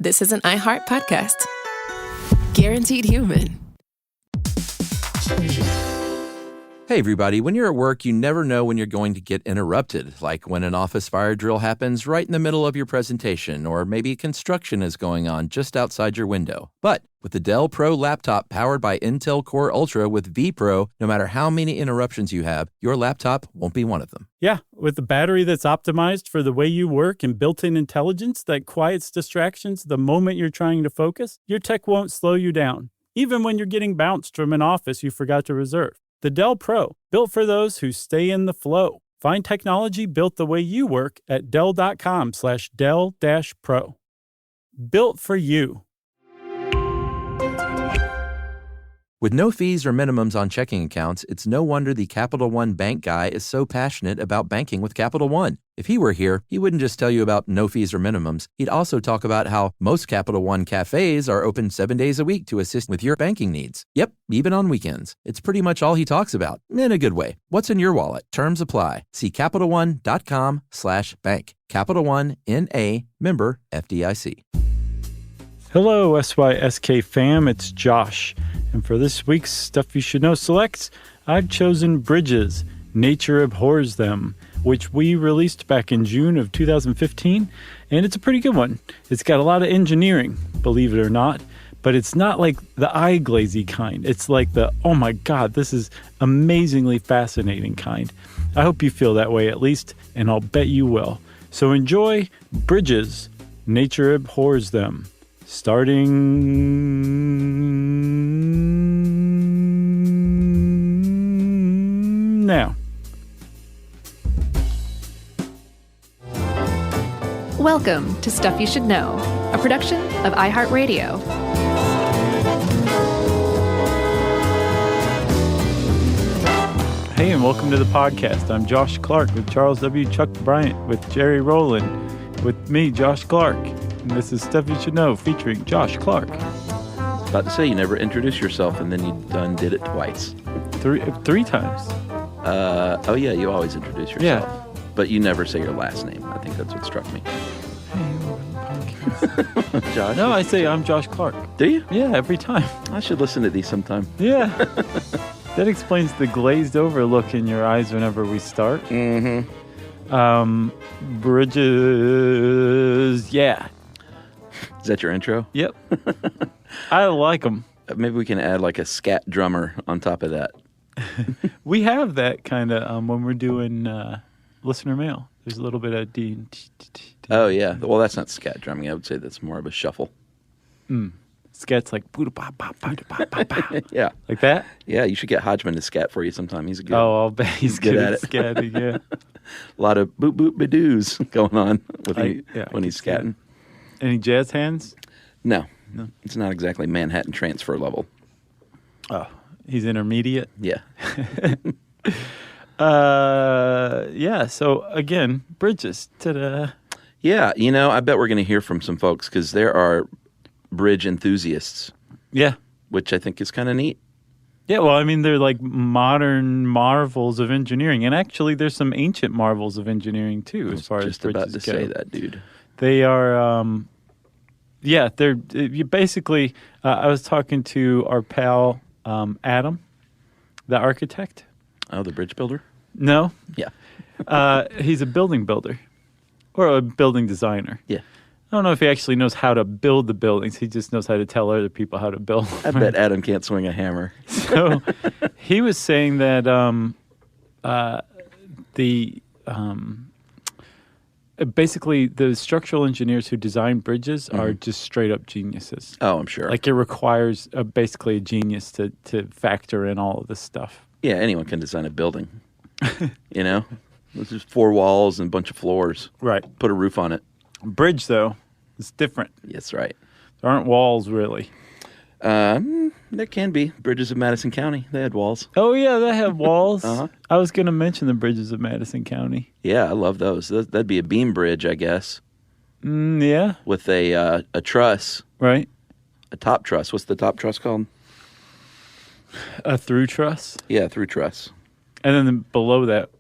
This is an iHeart podcast. Guaranteed human. Hey everybody, when you're at work, you never know when you're going to get interrupted, like when an office fire drill happens right in the middle of your presentation, or maybe construction is going on just outside your window. But with the Dell Pro laptop powered by Intel Core Ultra with vPro, no matter how many interruptions you have, your laptop won't be one of them. Yeah, with the battery that's optimized for the way you work and built-in intelligence that quiets distractions the moment you're trying to focus, your tech won't slow you down, even when you're getting bounced from an office you forgot to reserve. The Dell Pro, built for those who stay in the flow. Find technology built the way you work at Dell.com/Dell-Pro. Built for you. With no fees or minimums on checking accounts, it's no wonder the Capital One bank guy is so passionate about banking with Capital One. If he were here, he wouldn't just tell you about no fees or minimums. He'd also talk about how most Capital One cafes are open 7 days a week to assist with your banking needs. Yep, even on weekends. It's pretty much all he talks about, in a good way. What's in your wallet? Terms apply. See CapitalOne.com/bank. Capital One, N.A., member FDIC. Hello, SYSK fam. It's Josh. And for this week's Stuff You Should Know Selects, I've chosen Bridges, Nature Abhors Them, which we released back in June of 2015. And it's a pretty good one. It's got a lot of engineering, believe it or not. But it's not like the eye-glazy kind. It's like the, oh my God, this is amazingly fascinating kind. I hope you feel that way at least, and I'll bet you will. So enjoy Bridges, Nature Abhors Them. Starting now. Welcome to Stuff You Should Know, a production of iHeartRadio. Hey, and welcome to the podcast. I'm Josh Clark with Charles W. Chuck Bryant, with Jerry Rowland, with me, Josh Clark. And this is Stuff You Should Know, featuring Josh Clark. About to say, you never introduced yourself, and then you did it twice. Three times. Oh yeah, you always introduce yourself. Yeah. But you never say your last name. I think that's what struck me. Hey, welcome to the podcast. Josh? No, I say I'm Josh Clark. Do you? Yeah, every time. I should listen to these sometime. Yeah. That explains the glazed over look in your eyes whenever we start. Mm-hmm. Bridges, yeah. Is that your intro? Yep. I like them. Maybe we can add like a scat drummer on top of that. We have that kind of when we're doing listener mail. There's a little bit of D. Oh, yeah. Well, that's not scat drumming. I would say that's more of a shuffle. Scat's like Yeah. like that? Yeah, you should get Hodgman to scat for you sometime. He's a good. Oh, I'll bet he's good at scatting, yeah. A lot of boop boop badoos going on with when he's scatting. Any jazz hands? No. It's not exactly Manhattan Transfer level. Oh, he's intermediate? Yeah. Yeah, so again, Bridges. Ta-da. Yeah, I bet we're going to hear from some folks because there are bridge enthusiasts. Yeah. Which I think is kind of neat. Yeah, well, I mean, they're like modern marvels of engineering. And actually, there's some ancient marvels of engineering, too, as far as bridges go. Just about to say that, dude. They are, they're basically, I was talking to our pal, Adam, the architect. Oh, the bridge builder? No. Yeah. He's a building builder or a building designer. Yeah. I don't know if he actually knows how to build the buildings. He just knows how to tell other people how to build. I bet Adam can't swing a hammer. So he was saying that basically the structural engineers who design bridges are just straight up geniuses. Oh, I'm sure. Like it requires basically a genius to factor in all of this stuff. Yeah, anyone can design a building. There's just 4 walls and a bunch of floors. Right. Put a roof on it. Bridge, though, is different. That's right. There aren't walls, really. There can be. Bridges of Madison County, they had walls. Oh, yeah, they have walls. Uh-huh. I was going to mention the bridges of Madison County. Yeah, I love those. That'd be a beam bridge, I guess. Yeah. With a truss. Right. A top truss. What's the top truss called? A through truss? Yeah, through truss. And then below that,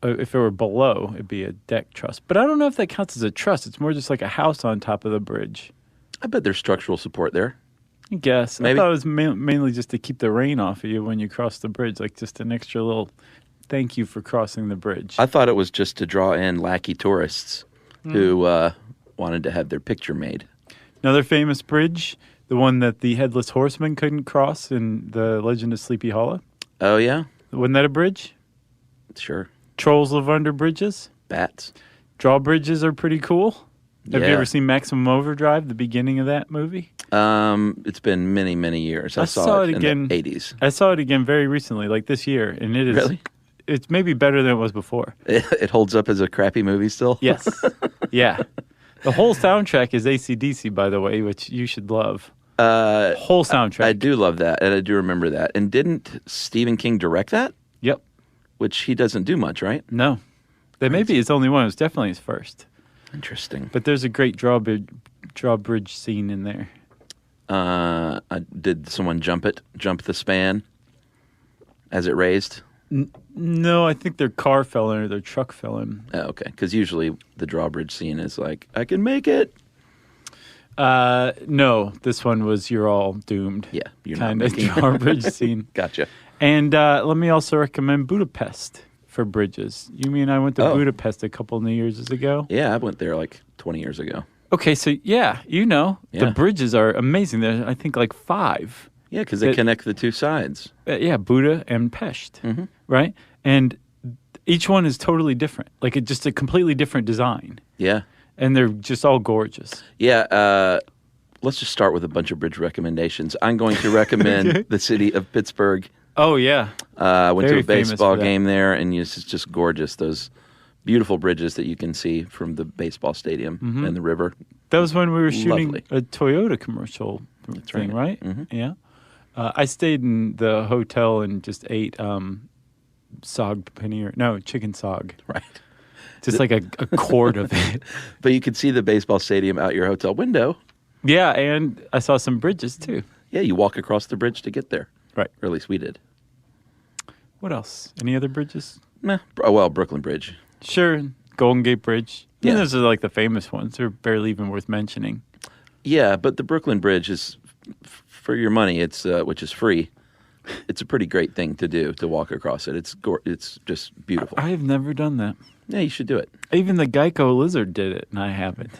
if it were below, it'd be a deck truss. But I don't know if that counts as a truss. It's more just like a house on top of the bridge. I bet there's structural support there. I guess. Maybe. I thought it was mainly just to keep the rain off of you when you cross the bridge, like just an extra little thank you for crossing the bridge. I thought it was just to draw in lackey tourists who wanted to have their picture made. Another famous bridge, the one that the Headless Horseman couldn't cross in the Legend of Sleepy Hollow. Oh, yeah? Wasn't that a bridge? Sure. Trolls live under bridges. Bats. Drawbridges are pretty cool. Have you Yeah. ever seen Maximum Overdrive, the beginning of that movie? It's been many, many years. I saw it again in the 80s. I saw it again very recently, like this year, and it is Really? It's maybe better than it was before. It holds up as a crappy movie still? Yes. Yeah. The whole soundtrack is AC/DC, by the way, which you should love. Whole soundtrack. I do love that, and I do remember that. And didn't Stephen King direct that? Yep. Which he doesn't do much, right? No. That may be his only one. It was definitely his first. Interesting. But there's a great drawbridge scene in there. Did someone jump the span as it raised? No, I think their car fell in or their truck fell in. Oh, okay. Because usually the drawbridge scene is like, I can make it. No, this one was you're all doomed. Yeah, you're kind not of making drawbridge scene. Gotcha. And let me also recommend Budapest for bridges. You mean I went to Budapest a couple New Year's ago? Yeah, I went there like 20 years ago. Okay, so yeah, the bridges are amazing. There's, I think, like 5. Yeah, because they connect the two sides. Buda and Pest, right? And each one is totally different. Like, it's just a completely different design. Yeah. And they're just all gorgeous. Yeah, let's just start with a bunch of bridge recommendations. I'm going to recommend the city of Pittsburgh. Oh, yeah. I went Very to a baseball famous for that. game there, and it's just gorgeous. Those beautiful bridges that you can see from the baseball stadium and the river. That was when we were shooting Lovely. a Toyota commercial thing, right? Mhm. Yeah. I stayed in the hotel and just ate sogged paneer. No, chicken sog. Right. Just like a quart of it. But you could see the baseball stadium out your hotel window. Yeah, and I saw some bridges too. Yeah, you walk across the bridge to get there. Right. Or at least we did. What else? Any other bridges? Brooklyn Bridge. Sure. Golden Gate Bridge. Yeah. Yeah. Those are like the famous ones. They're barely even worth mentioning. Yeah, but the Brooklyn Bridge is, for your money, it's which is free. It's a pretty great thing to do, to walk across it. It's just beautiful. I have never done that. Yeah, you should do it. Even the Geico lizard did it, and I haven't.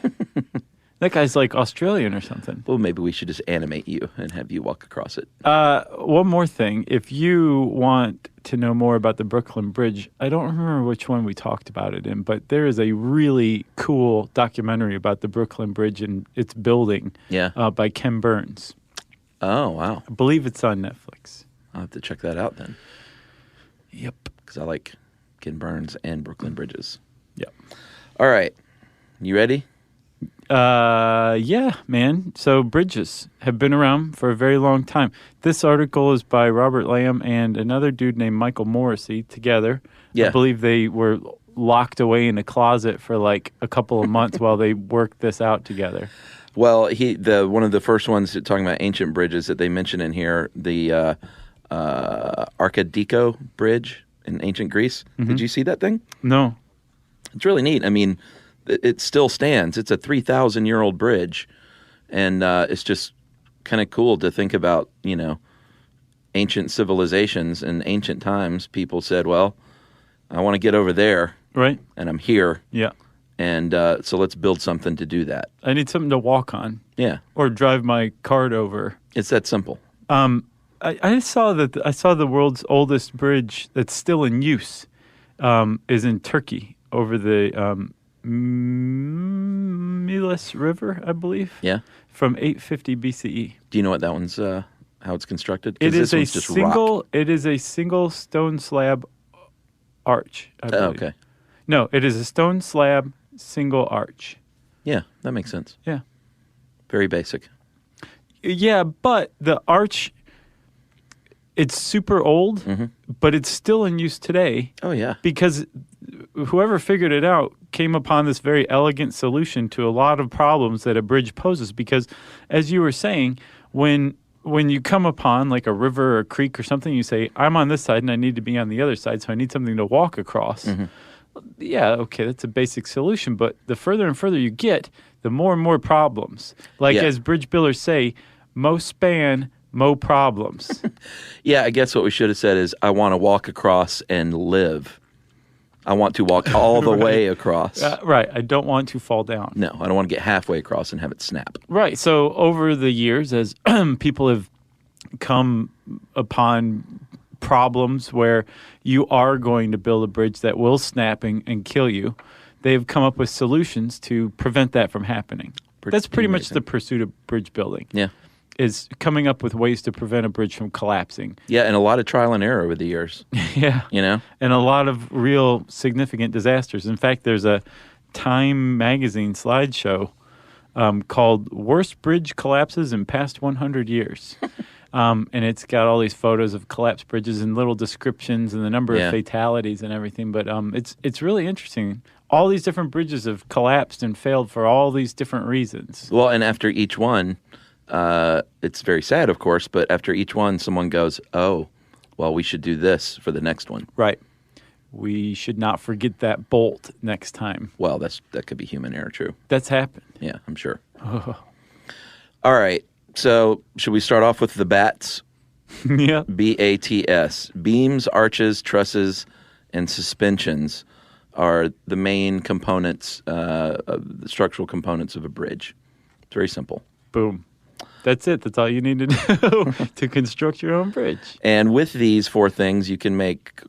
That guy's like Australian or something. Well, maybe we should just animate you and have you walk across it. One more thing. If you want to know more about the Brooklyn Bridge, I don't remember which one we talked about it in, but there is a really cool documentary about the Brooklyn Bridge and its building by Ken Burns. Oh, wow. I believe it's on Netflix. I'll have to check that out then. Yep. Because I like Ken Burns and Brooklyn Bridges. Yep. All right. You ready? Yeah, man. So bridges have been around for a very long time. This article is by Robert Lamb and another dude named Michael Morrissey together. Yeah. I believe they were locked away in a closet for like a couple of months while they worked this out together. Well, one of the first ones talking about ancient bridges that they mention in here, the Arkadiko Bridge in ancient Greece. Did you see that thing? No. It's really neat. I mean, it still stands. It's a 3,000-year-old bridge, and it's just kind of cool to think about, ancient civilizations in ancient times. People said, well, I want to get over there, Right? and I'm here, Yeah. and so let's build something to do that. I need something to walk on Yeah, or drive my cart over. it's that simple. I saw the world's oldest bridge that's still in use is in Turkey over the Milas River, I believe. Yeah. From 850 BCE. Do you know what that one's how it's constructed? 'Cause It is this one's just rock. It is a single stone slab arch. I believe. Okay. No, it is a stone slab single arch. Yeah, that makes sense. Yeah. Very basic. Yeah, but the arch, it's super old, but it's still in use today. Oh yeah. Because whoever figured it out came upon this very elegant solution to a lot of problems that a bridge poses. Because, as you were saying, when you come upon like a river or a creek or something, you say, I'm on this side and I need to be on the other side, so I need something to walk across. yeah, okay, that's a basic solution. But the further and further you get, the more and more problems. Like as bridge builders say, mo span, mo problems. Yeah, I guess what we should have said is, I want to walk across and live. I want to walk all the way across. Right. I don't want to fall down. No, I don't want to get halfway across and have it snap. Right. So over the years, as people have come upon problems where you are going to build a bridge that will snap and kill you, they've come up with solutions to prevent that from happening. That's pretty much the pursuit of bridge building. Yeah. Is coming up with ways to prevent a bridge from collapsing. Yeah, and a lot of trial and error over the years. Yeah. You know? And a lot of real significant disasters. In fact, there's a Time magazine slideshow called Worst Bridge Collapses in Past 100 Years. And it's got all these photos of collapsed bridges and little descriptions and the number of fatalities and everything. But it's really interesting. All these different bridges have collapsed and failed for all these different reasons. Well, and after each one, it's very sad, of course, but after each one, someone goes, oh, well, we should do this for the next one. Right. We should not forget that bolt next time. Well, that could be human error, true. That's happened. Yeah, I'm sure. All right. So should we start off with the BATS? Yeah. BATS. Beams, arches, trusses, and suspensions are the main components, the structural components of a bridge. It's very simple. Boom. That's it. That's all you need to know to construct your own bridge. And with these four things, you can make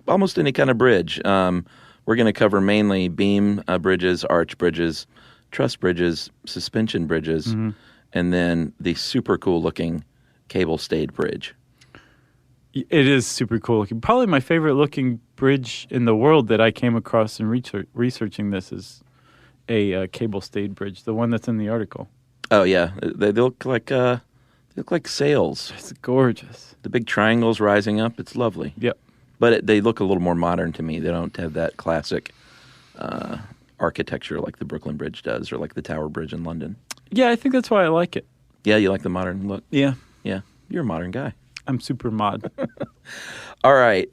almost any kind of bridge. We're going to cover mainly beam bridges, arch bridges, truss bridges, suspension bridges, and then the super cool looking cable-stayed bridge. It is super cool looking. Probably my favorite looking bridge in the world that I came across in researching this is a cable-stayed bridge, the one that's in the article. Oh yeah, they look like sails. It's gorgeous. The big triangles rising up. It's lovely. Yep. But they look a little more modern to me. They don't have that classic architecture like the Brooklyn Bridge does, or like the Tower Bridge in London. Yeah, I think that's why I like it. Yeah, you like the modern look. Yeah. Yeah, you're a modern guy. I'm super mod. All right.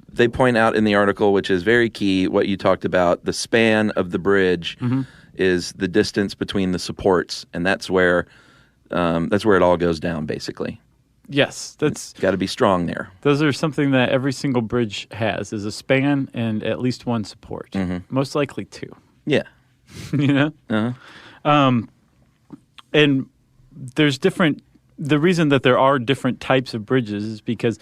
They point out in the article, which is very key, what you talked about, the span of the bridge is the distance between the supports, and that's where it all goes down, basically. Yes, that's got to be strong there. Those are something that every single bridge has, is a span and at least one support. Most likely two. Yeah. You know? Uh-huh. And there's the reason that there are different types of bridges is because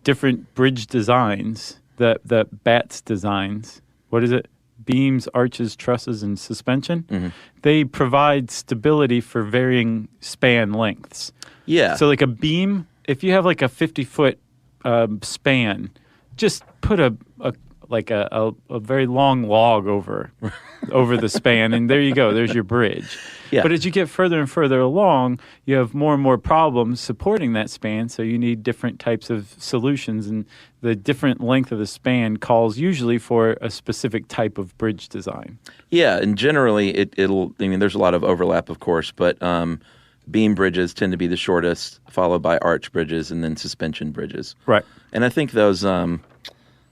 different bridge designs, that BATS designs, what is it? Beams, arches, trusses, and suspension, they provide stability for varying span lengths. Yeah. So like a beam, if you have like a 50-foot span, just put a very long log over the span, and there you go. There's your bridge. Yeah. But as you get further and further along, you have more and more problems supporting that span, so you need different types of solutions, and the different length of the span calls usually for a specific type of bridge design. Yeah, and generally it'll. I mean, there's a lot of overlap, of course, but beam bridges tend to be the shortest, followed by arch bridges, and then suspension bridges. Right. And I think those.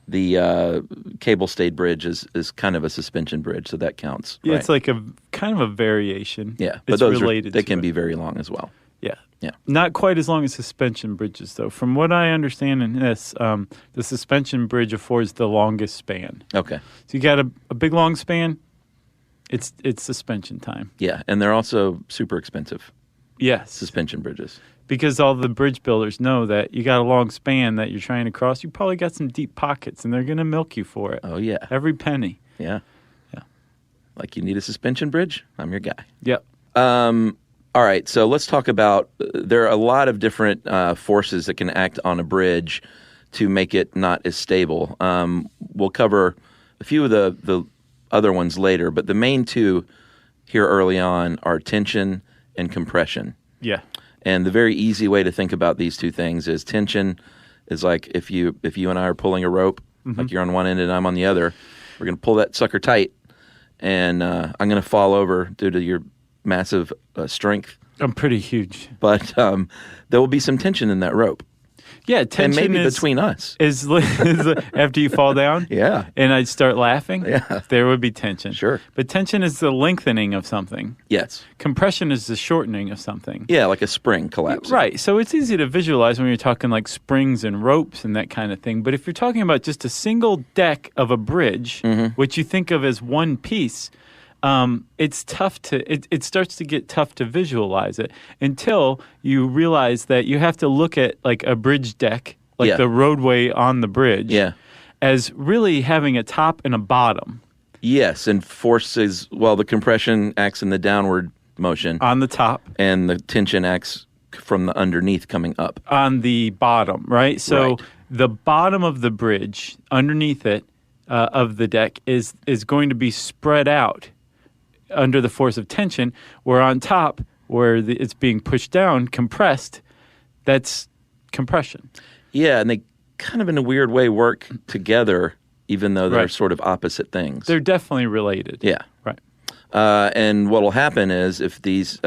The cable-stayed bridge is kind of a suspension bridge, so that counts. Yeah, right? it's like a kind of a variation. Yeah, but it's those related they can be very long as well. Yeah. Yeah. Not quite as long as suspension bridges, though. From what I understand in this, the suspension bridge affords the longest span. Okay. So you got a big long span, it's suspension time. Yeah, and they're also super expensive. Yes. Suspension bridges. Because all the bridge builders know that you got a long span that you're trying to cross, you probably got some deep pockets, and they're going to milk you for it. Oh, yeah. Every penny. Yeah. Yeah. Like, you need a suspension bridge? I'm your guy. Yep. All right, so let's talk about, there are a lot of different forces that can act on a bridge to make it not as stable. We'll cover a few of the other ones later, but the main two here early on are tension and compression. Yeah. And the very easy way to think about these two things is tension is like if you and I are pulling a rope, like you're on one end and I'm on the other, we're going to pull that sucker tight, and I'm going to fall over due to your massive strength. I'm pretty huge. But there will be some tension in that rope. Yeah, tension and maybe is, between us. is after you fall down. Yeah. And I'd start laughing. Yeah. There would be tension. Sure. But tension is the lengthening of something. Yes. Compression is the shortening of something. Yeah, like a spring collapsing. Right. So it's easy to visualize when you're talking like springs and ropes and that kind of thing. But if you're talking about just a single deck of a bridge, which you think of as one piece, it's tough to, it starts to get tough to visualize it until you realize that you have to look at like a bridge deck, like the roadway on the bridge, as really having a top and a bottom. Yes, and forces, well, the compression acts in the downward motion. On the top. And the tension acts from the underneath coming up. On the bottom, right? So the bottom of the bridge, underneath it, of the deck, is going to be spread out under the force of tension, where on top, where it's being pushed down, compressed, that's compression. Yeah, and they kind of in a weird way work together, even though they're sort of opposite things. They're definitely related. Yeah. Right. And what will happen is if these,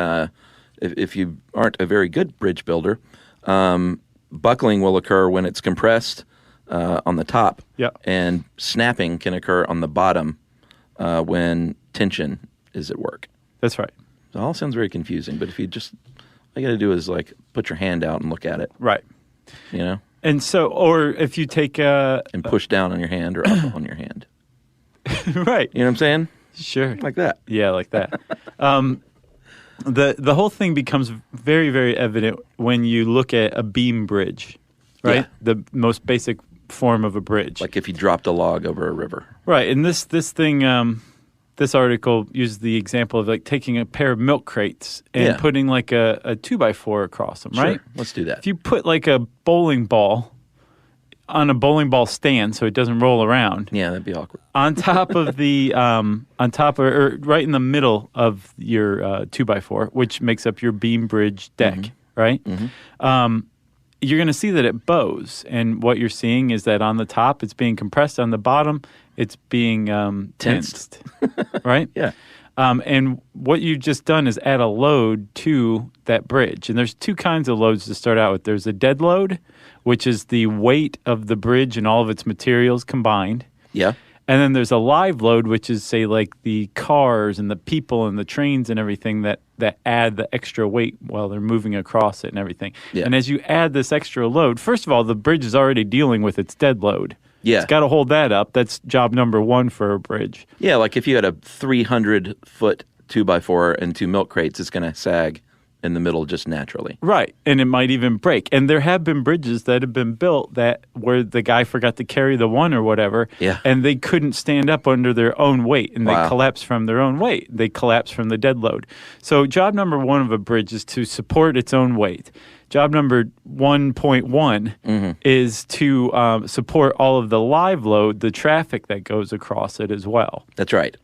if you aren't a very good bridge builder, buckling will occur when it's compressed on the top, and snapping can occur on the bottom when tension is at work. That's right. It all sounds very confusing, but if you just, all you got to do is like put your hand out and look at it. Right. You know? And so, or if you take and push down on your hand or up on your hand. Right. You know what I'm saying? Sure. Like that. Yeah, like that. The whole thing becomes very, very evident when you look at a beam bridge, right? Yeah. The most basic form of a bridge. Like if you dropped a log over a river. Right. And this thing, this article uses the example of like taking a pair of milk crates and putting like a 2x4 across them, right? Sure. Let's do that. If you put like a bowling ball on a bowling ball stand so it doesn't roll around. Yeah, that'd be awkward. On top of the, or right in the middle of your 2x4, which makes up your beam bridge deck, right? You're going to see that it bows. And what you're seeing is that on the top, it's being compressed. On the bottom, it's being tensed, right? Yeah. And what you've just done is add a load to that bridge. And there's two kinds of loads to start out with. There's a dead load, which is the weight of the bridge and all of its materials combined. Yeah. And then there's a live load, which is, say, like the cars and the people and the trains and everything that add the extra weight while they're moving across it and everything. Yeah. And as you add this extra load, first of all, the bridge is already dealing with its dead load. Yeah. It's got to hold that up. That's job number one for a bridge. Yeah, like if you had a 300-foot 2x4 and two milk crates, it's going to sag in the middle just naturally. Right. And it might even break. And there have been bridges that have been built where the guy forgot to carry the one or whatever. Yeah. And they couldn't stand up under their own weight. And they collapsed from their own weight. They collapsed from the dead load. So job number one of a bridge is to support its own weight. Job number 1.1 is to support all of the live load, the traffic that goes across it as well. That's right.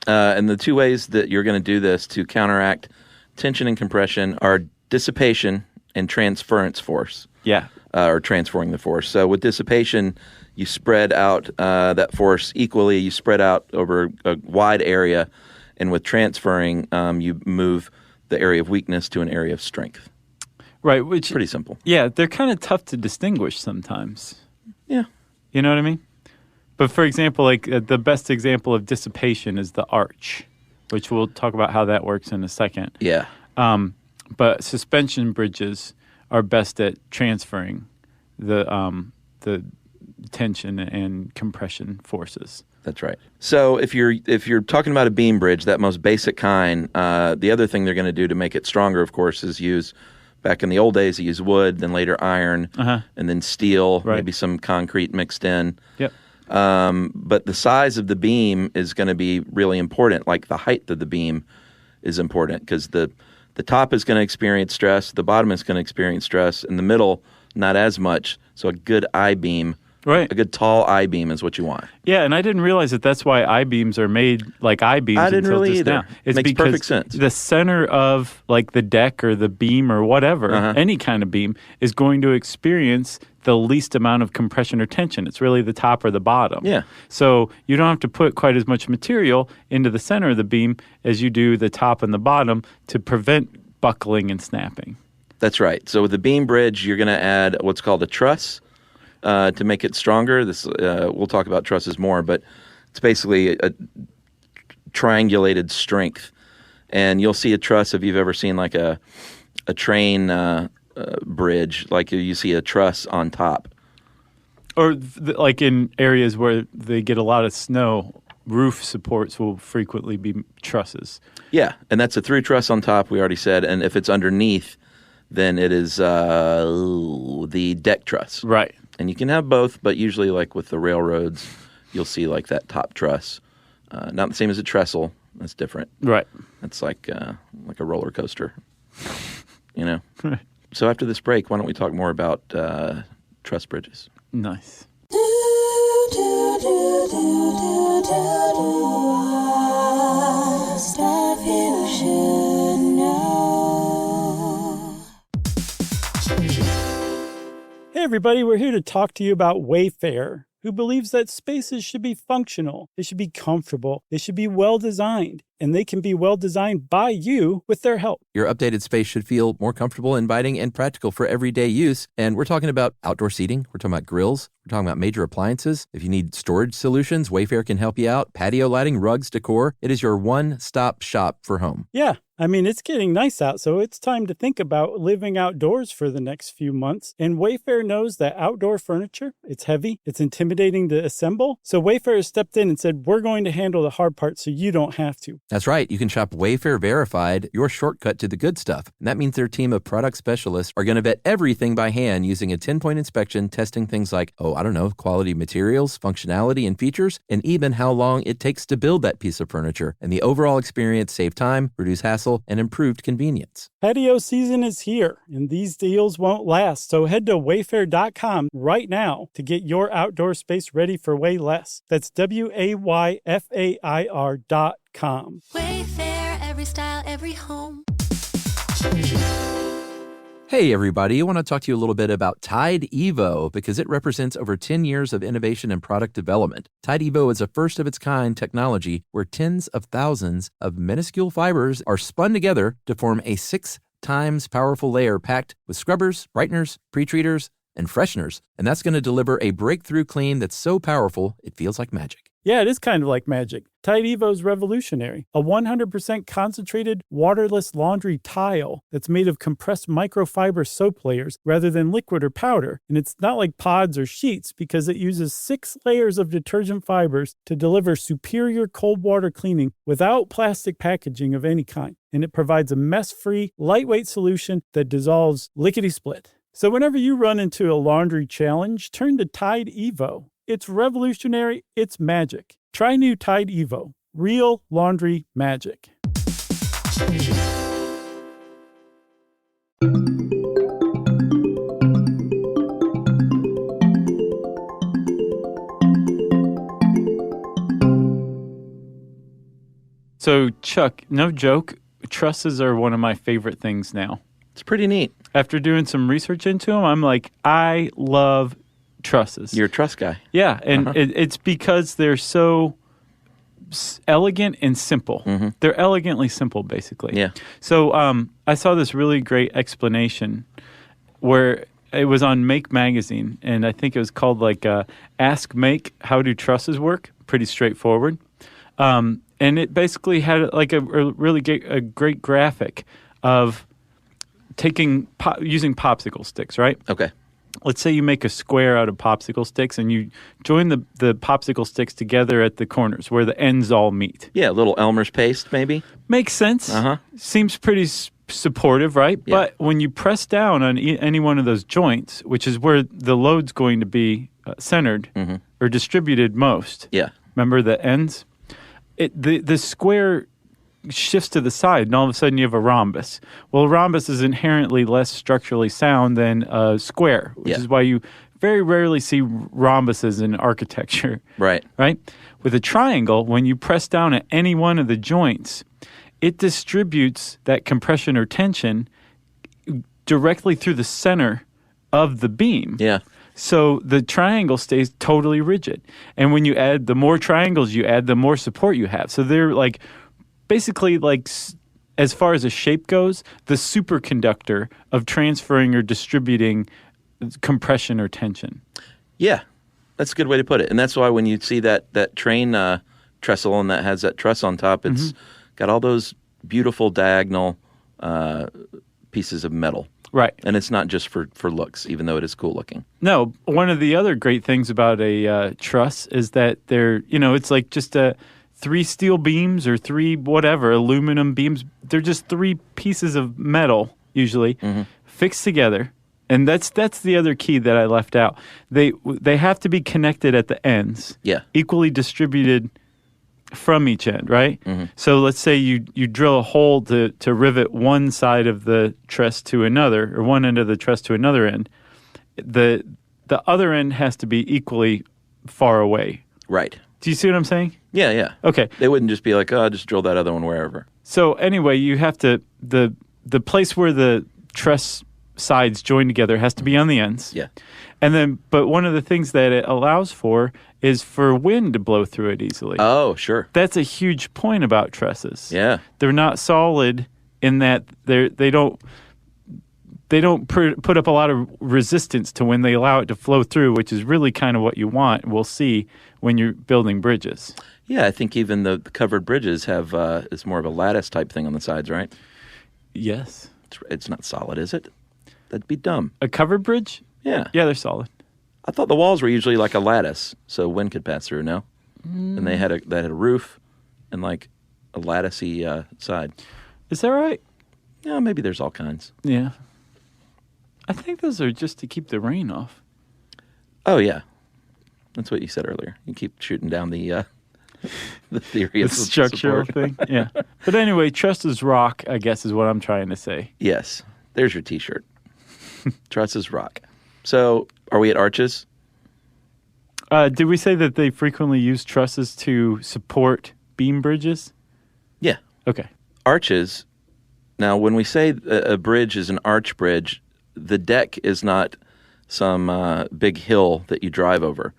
And the two ways that you're going to do this to counteract tension and compression are dissipation and transference force. Yeah. Or transferring the force. So with dissipation, you spread out that force equally. You spread out over a wide area. And with transferring, you move the area of weakness to an area of strength. Right. Which pretty simple. Yeah. They're kind of tough to distinguish sometimes. Yeah. You know what I mean? But for example, like the best example of dissipation is the arch, which we'll talk about how that works in a second. Yeah. But suspension bridges are best at transferring the tension and compression forces. That's right. So if you're talking about a beam bridge, that most basic kind, the other thing they're going to do to make it stronger, of course, is use, back in the old days, they used wood, then later iron, and then steel, maybe some concrete mixed in. Yep. But the size of the beam is going to be really important. Like the height of the beam is important because the top is going to experience stress, the bottom is going to experience stress, and the middle, not as much. So a good I-beam, a good tall I-beam is what you want. Yeah, and I didn't realize that that's why I-beams are made like I-beams. I didn't really either. Now. It's Makes because perfect sense. The center of like the deck or the beam or whatever, any kind of beam, is going to experience the least amount of compression or tension. It's really the top or the bottom. Yeah. So you don't have to put quite as much material into the center of the beam as you do the top and the bottom to prevent buckling and snapping. That's right. So with the beam bridge, you're going to add what's called a truss to make it stronger. This we'll talk about trusses more, but it's basically a triangulated strength. And you'll see a truss if you've ever seen like a train bridge, like you see a truss on top. Or like in areas where they get a lot of snow, roof supports will frequently be trusses. Yeah, and that's a through truss on top, we already said. And if it's underneath, then it is the deck truss. Right. And you can have both, but usually like with the railroads, you'll see like that top truss. Not the same as a trestle. That's different. Right. It's like a roller coaster, you know? Right. So after this break, why don't we talk more about truss bridges? Nice. Stuff you should know. Hey everybody, we're here to talk to you about Wayfair, who believes that spaces should be functional, they should be comfortable, they should be well-designed, and they can be well-designed by you with their help. Your updated space should feel more comfortable, inviting, and practical for everyday use. And we're talking about outdoor seating. We're talking about grills. We're talking about major appliances. If you need storage solutions, Wayfair can help you out. Patio lighting, rugs, decor. It is your one-stop shop for home. Yeah, I mean, it's getting nice out, so it's time to think about living outdoors for the next few months. And Wayfair knows that outdoor furniture, it's heavy, it's intimidating to assemble. So Wayfair has stepped in and said, we're going to handle the hard part so you don't have to. That's right. You can shop Wayfair Verified, your shortcut to the good stuff. And that means their team of product specialists are going to vet everything by hand using a 10-point inspection, testing things like, quality materials, functionality, and features, and even how long it takes to build that piece of furniture. And the overall experience save time, reduce hassle, and improved convenience. Patio season is here, and these deals won't last. So head to wayfair.com right now to get your outdoor space ready for way less. That's WAYFAIR.com. Wayfair, every style, every home. Hey everybody, I want to talk to you a little bit about Tide Evo because it represents over 10 years of innovation and product development. Tide Evo is a first-of-its-kind technology where tens of thousands of minuscule fibers are spun together to form a 6 times powerful layer packed with scrubbers, brighteners, pre-treaters, and fresheners. And that's going to deliver a breakthrough clean that's so powerful it feels like magic. Yeah, it is kind of like magic. Tide Evo is revolutionary. A 100% concentrated, waterless laundry tile that's made of compressed microfiber soap layers rather than liquid or powder. And it's not like pods or sheets because it uses 6 layers of detergent fibers to deliver superior cold water cleaning without plastic packaging of any kind. And it provides a mess-free, lightweight solution that dissolves lickety-split. So whenever you run into a laundry challenge, turn to Tide Evo. It's revolutionary, it's magic. Try new Tide Evo. Real laundry magic. So, Chuck, no joke, trusses are one of my favorite things now. It's pretty neat. After doing some research into them, I'm like, I love trusses. You're a truss guy. Yeah, and it's because they're so elegant and simple. Mm-hmm. They're elegantly simple, basically. Yeah. So I saw this really great explanation where it was on Make Magazine, and I think it was called like Ask Make, How Do Trusses Work? Pretty straightforward. And it basically had like a really great graphic of using popsicle sticks, right? Okay. Let's say you make a square out of popsicle sticks and you join the popsicle sticks together at the corners where the ends all meet. Yeah, a little Elmer's paste maybe. Makes sense. Uh-huh. Seems pretty supportive, right? Yeah. But when you press down on any one of those joints, which is where the load's going to be centered or distributed most. Yeah. Remember the ends? The square shifts to the side, and all of a sudden you have a rhombus. Well, a rhombus is inherently less structurally sound than a square, which is why you very rarely see rhombuses in architecture. Right. Right? With a triangle, when you press down at any one of the joints, it distributes that compression or tension directly through the center of the beam. Yeah. So the triangle stays totally rigid. And when you add the more triangles you add, the more support you have. So they're like basically like as far as a shape goes, the superconductor of transferring or distributing compression or tension. Yeah, that's a good way to put it. And that's why when you see that train trestle and that has that truss on top, it's got all those beautiful diagonal pieces of metal. Right. And it's not just for looks, even though it is cool looking. No, one of the other great things about a truss is that they're, it's like just 3 steel beams or 3 whatever, aluminum beams. They're just 3 pieces of metal, usually, fixed together. And that's the other key that I left out. They have to be connected at the ends. Yeah. Equally distributed from each end, right? So let's say you drill a hole to rivet one side of the truss to another, or one end of the truss to another end. The other end has to be equally far away. Right. Do you see what I'm saying? Yeah, yeah. Okay. They wouldn't just be like, oh, just drill that other one wherever. So anyway, you have to the place where the truss sides join together has to be on the ends. Yeah. And then, but one of the things that it allows for is for wind to blow through it easily. Oh, sure. That's a huge point about trusses. Yeah. They're not solid in that they don't put up a lot of resistance to when they allow it to flow through, which is really kind of what you want. We'll see when you're building bridges. Yeah, I think even the covered bridges have it's more of a lattice type thing on the sides, right? Yes. It's not solid, is it? That'd be dumb. A covered bridge? Yeah. Yeah, they're solid. I thought the walls were usually like a lattice, so wind could pass through. No, and they had a roof and like a latticey side. Is that right? Yeah, maybe there's all kinds. Yeah. I think those are just to keep the rain off. Oh yeah, that's what you said earlier. You keep shooting down the theory The of structural support. thing. Yeah. But anyway, trusses rock, I guess, is what I'm trying to say. Yes, there's your T-shirt. Trusses rock. So, are we at arches? Did we say that they frequently use trusses to support beam bridges? Yeah. Okay. Arches. Now, when we say a bridge is an arch bridge, the deck is not some big hill that you drive over.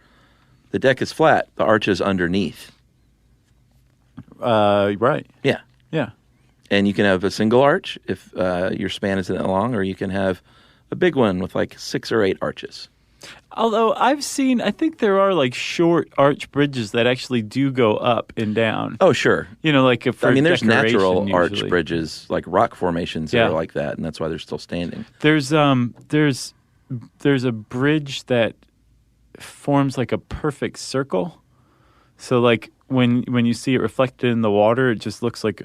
The deck is flat. The arch is underneath. Right. Yeah. Yeah. And you can have a single arch if your span isn't that long, or you can have a big one with like 6 or 8 arches. Although I think there are like short arch bridges that actually do go up and down. Oh, sure. Like for there's natural decoration, arch usually. bridges, like rock formations that are like that, and that's why they're still standing. There's a bridge that forms like a perfect circle. So like when you see it reflected in the water, it just looks like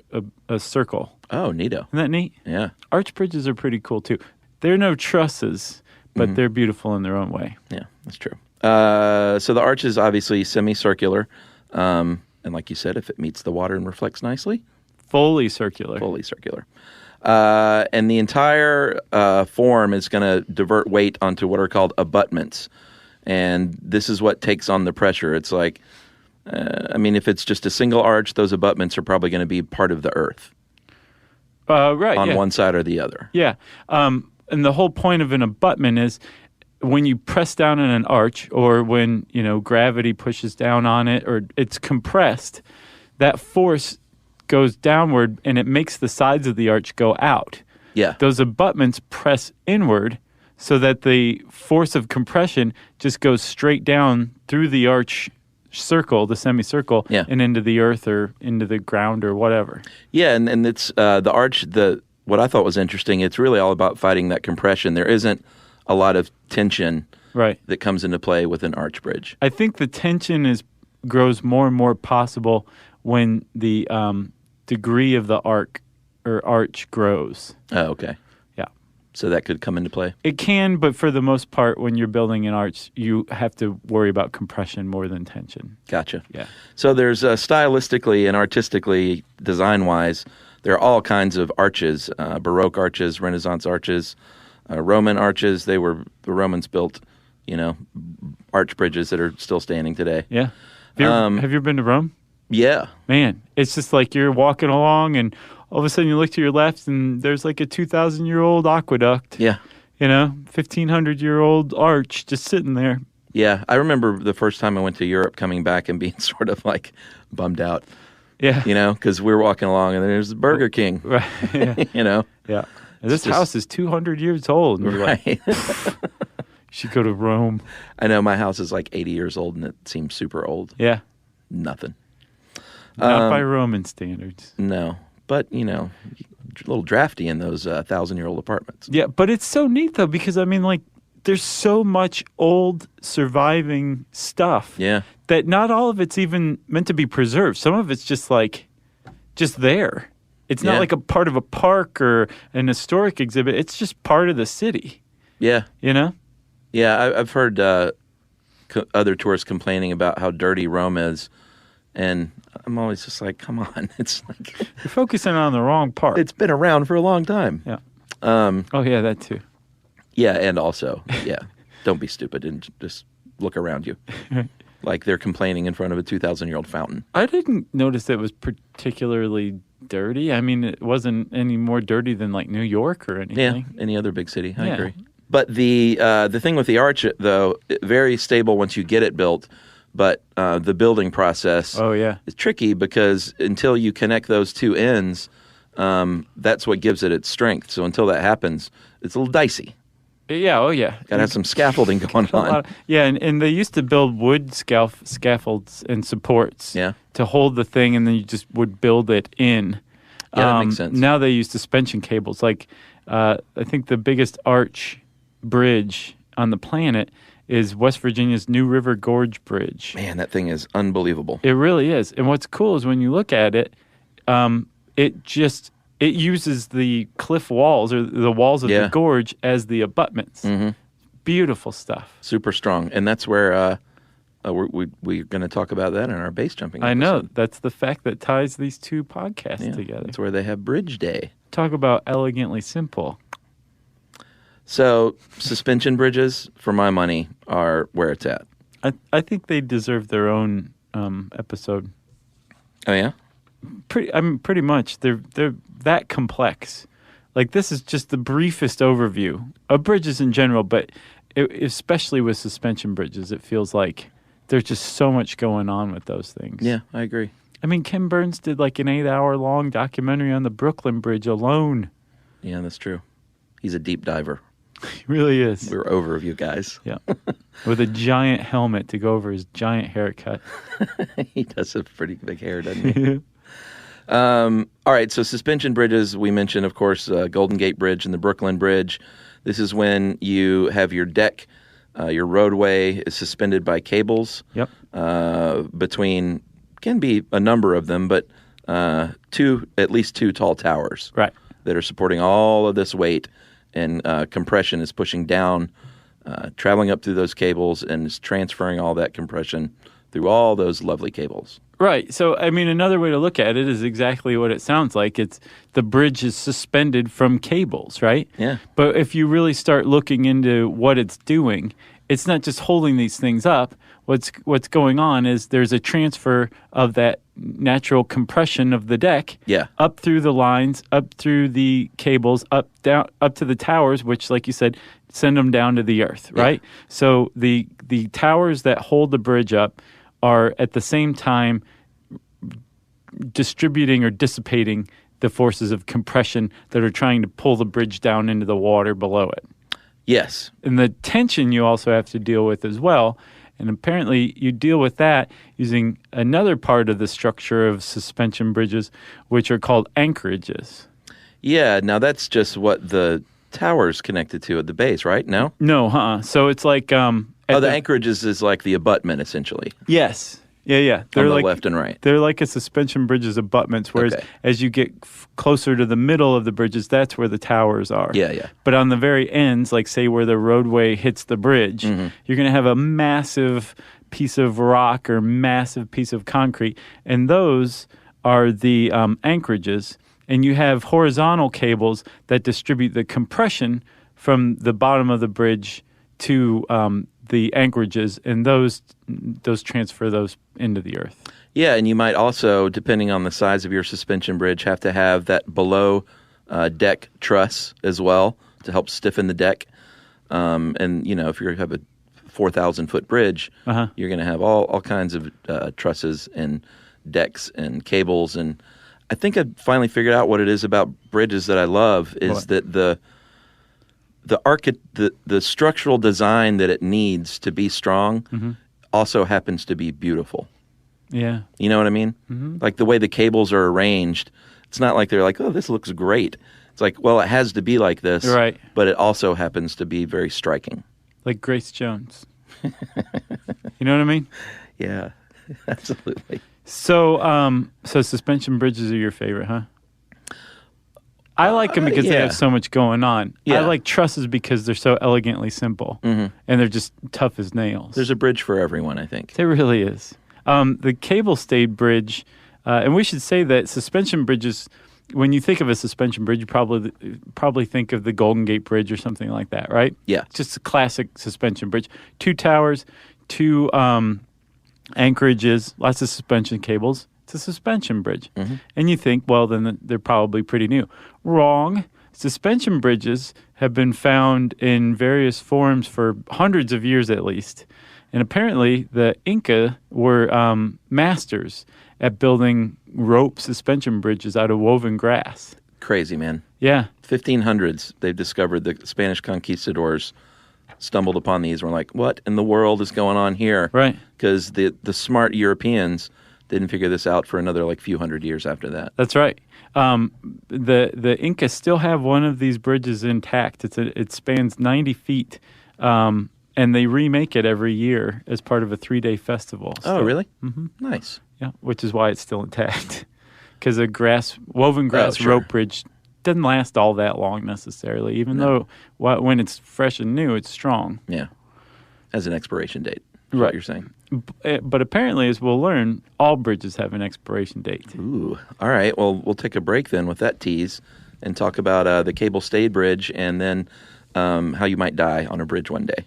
a circle. Oh, neato. Isn't that neat? Yeah. Arch bridges are pretty cool too. They're no trusses, but they're beautiful in their own way. Yeah, that's true. So the arch is obviously semicircular, and like you said, if it meets the water and reflects nicely, Fully circular. fully circular. And the entire form is going to divert weight onto what are called abutments, and this is what takes on the pressure. It's like, if it's just a single arch, those abutments are probably going to be part of the earth Right. on yeah. one side or the other. Yeah. And the whole point of an abutment is when you press down on an arch or when, gravity pushes down on it or it's compressed, that force goes downward and it makes the sides of the arch go out. Yeah. Those abutments press inward so that the force of compression just goes straight down through the arch circle, the semicircle, and into the earth or into the ground or whatever. Yeah, and it's the arch, what I thought was interesting, it's really all about fighting that compression. There isn't a lot of tension that comes into play with an arch bridge. I think the tension grows more and more possible when the degree of the arch grows. Oh, okay. Yeah. So that could come into play? It can, but for the most part, when you're building an arch, you have to worry about compression more than tension. Gotcha. Yeah. So there's stylistically and artistically, design-wise, there are all kinds of arches, Baroque arches, Renaissance arches, Roman arches. The Romans built, arch bridges that are still standing today. Yeah. Have you ever been to Rome? Yeah. Man, it's just like you're walking along and all of a sudden you look to your left and there's like a 2,000-year-old aqueduct. Yeah. 1,500-year-old arch just sitting there. Yeah. I remember the first time I went to Europe coming back and being sort of like bummed out Yeah. Because we're walking along and there's Burger King. Right. Yeah. Yeah. And this house is 200 years old. And you're Right. like, you should go to Rome. I know my house is like 80 years old and it seems super old. Yeah. Nothing. Not by Roman standards. No. But, a little drafty in those 1,000-year-old apartments. Yeah, but it's so neat, though, because, there's so much old surviving stuff Yeah. that not all of it's even meant to be preserved. Some of it's just there. It's not Yeah. like a part of a park or an historic exhibit. It's just part of the city, Yeah. Yeah, I've heard other tourists complaining about how dirty Rome is, and I'm always just like, come on. It's like You're focusing on the wrong part. it's been around for a long time. Yeah. Oh, yeah, that too. Yeah, and also, don't be stupid and just look around you. Like they're complaining in front of a 2,000-year-old fountain. I didn't notice it was particularly dirty. It wasn't any more dirty than New York or anything. Yeah, any other big city. I Yeah. agree. But the thing with the arch, though, very stable once you get it built, but the building process is tricky because until you connect those two ends, that's what gives it its strength. So until that happens, it's a little dicey. Yeah, oh yeah. Got to have some scaffolding going on. And they used to build wood scaffolds and supports to hold the thing, and then you just would build it in. Yeah, that makes sense. Now they use suspension cables. I think the biggest arch bridge on the planet is West Virginia's New River Gorge Bridge. Man, that thing is unbelievable. It really is. And what's cool is when you look at it, it uses the cliff walls or the walls of the gorge as the abutments. Mm-hmm. Beautiful stuff. Super strong. And that's where we're going to talk about that in our base jumping episode. I know. That's the fact that ties these two podcasts together. That's where they have Bridge Day. Talk about elegantly simple. So suspension bridges, for my money, are where it's at. I think they deserve their own episode. Oh, yeah? Pretty much. They're that complex. This is just the briefest overview of bridges in general, but especially with suspension bridges, it feels like there's just so much going on with those things. Yeah, I agree. Ken Burns did an 8-hour-long documentary on the Brooklyn Bridge alone. Yeah, that's true. He's a deep diver. He really is. We're over of you guys. Yeah. With a giant helmet to go over his giant haircut. He does have pretty big hair, doesn't he? All right, so suspension bridges, we mentioned, of course, Golden Gate Bridge and the Brooklyn Bridge. This is when you have your deck, your roadway is suspended by cables. Yep. Between, can be a number of them, but at least two tall towers. Right. That are supporting all of this weight, and compression is pushing down, traveling up through those cables, and is transferring all that compression through all those lovely cables. Right. So, another way to look at it is exactly what it sounds like. It's the bridge is suspended from cables, right? Yeah. But if you really start looking into what it's doing, it's not just holding these things up. What's going on is there's a transfer of that natural compression of the deck up through the lines, up through the cables, up to the towers, which, like you said, send them down to the earth, right? Yeah. So the towers that hold the bridge up are at the same time distributing or dissipating the forces of compression that are trying to pull the bridge down into the water below it. Yes. And the tension you also have to deal with as well. And apparently you deal with that using another part of the structure of suspension bridges, which are called anchorages. Yeah, now that's just what the tower's connected to at the base, right? No? No, So it's like... the anchorages is like the abutment, essentially. Yes. Yeah. They're on the left and right. They're like a suspension bridge's abutments, whereas as you get closer to the middle of the bridges, that's where the towers are. Yeah. But on the very ends, like say where the roadway hits the bridge, you're going to have a massive piece of rock or massive piece of concrete, and those are the anchorages. And you have horizontal cables that distribute the compression from the bottom of the bridge to the anchorages, and those transfer those into the earth. Yeah, and you might also, depending on the size of your suspension bridge, have to have that below deck truss as well to help stiffen the deck. And, if you have a 4,000-foot bridge, you're going to have all kinds of trusses and decks and cables. And I think I finally figured out what it is about bridges that I love is that the structural design that it needs to be strong also happens to be beautiful. Yeah. You know what I mean? Mm-hmm. Like the way the cables are arranged, it's not like they're like, oh, this looks great. It's like, well, it has to be like this, right? But it also happens to be very striking. Like Grace Jones. You know what I mean? Yeah, absolutely. So, so suspension bridges are your favorite, huh? I like them because they have so much going on. Yeah. I like trusses because they're so elegantly simple, and they're just tough as nails. There's a bridge for everyone, I think. There really is. The cable-stayed bridge, and we should say that suspension bridges, when you think of a suspension bridge, you probably think of the Golden Gate Bridge or something like that, right? Yeah. Just a classic suspension bridge. 2 towers, 2 anchorages, lots of suspension cables. It's a suspension bridge. Mm-hmm. And you think, well, then they're probably pretty new. Wrong. Suspension bridges have been found in various forms for hundreds of years at least. And apparently the Inca were masters at building rope suspension bridges out of woven grass. Crazy, man. Yeah. 1500s, they've discovered the Spanish conquistadors stumbled upon these and were like, what in the world is going on here? Right. Because the smart Europeans didn't figure this out for another few hundred years after that. That's right. The Incas still have one of these bridges intact. It spans 90 feet. And they remake it every year as part of a 3-day festival. Oh, really? Mm-hmm. Nice. Yeah, which is why it's still intact. Because a woven grass rope bridge doesn't last all that long necessarily, even though when it's fresh and new, it's strong. Yeah, as an expiration date, right? What you're saying. But apparently, as we'll learn, all bridges have an expiration date. Ooh, all right. Well, we'll take a break then with that tease and talk about the cable-stayed bridge and then how you might die on a bridge one day.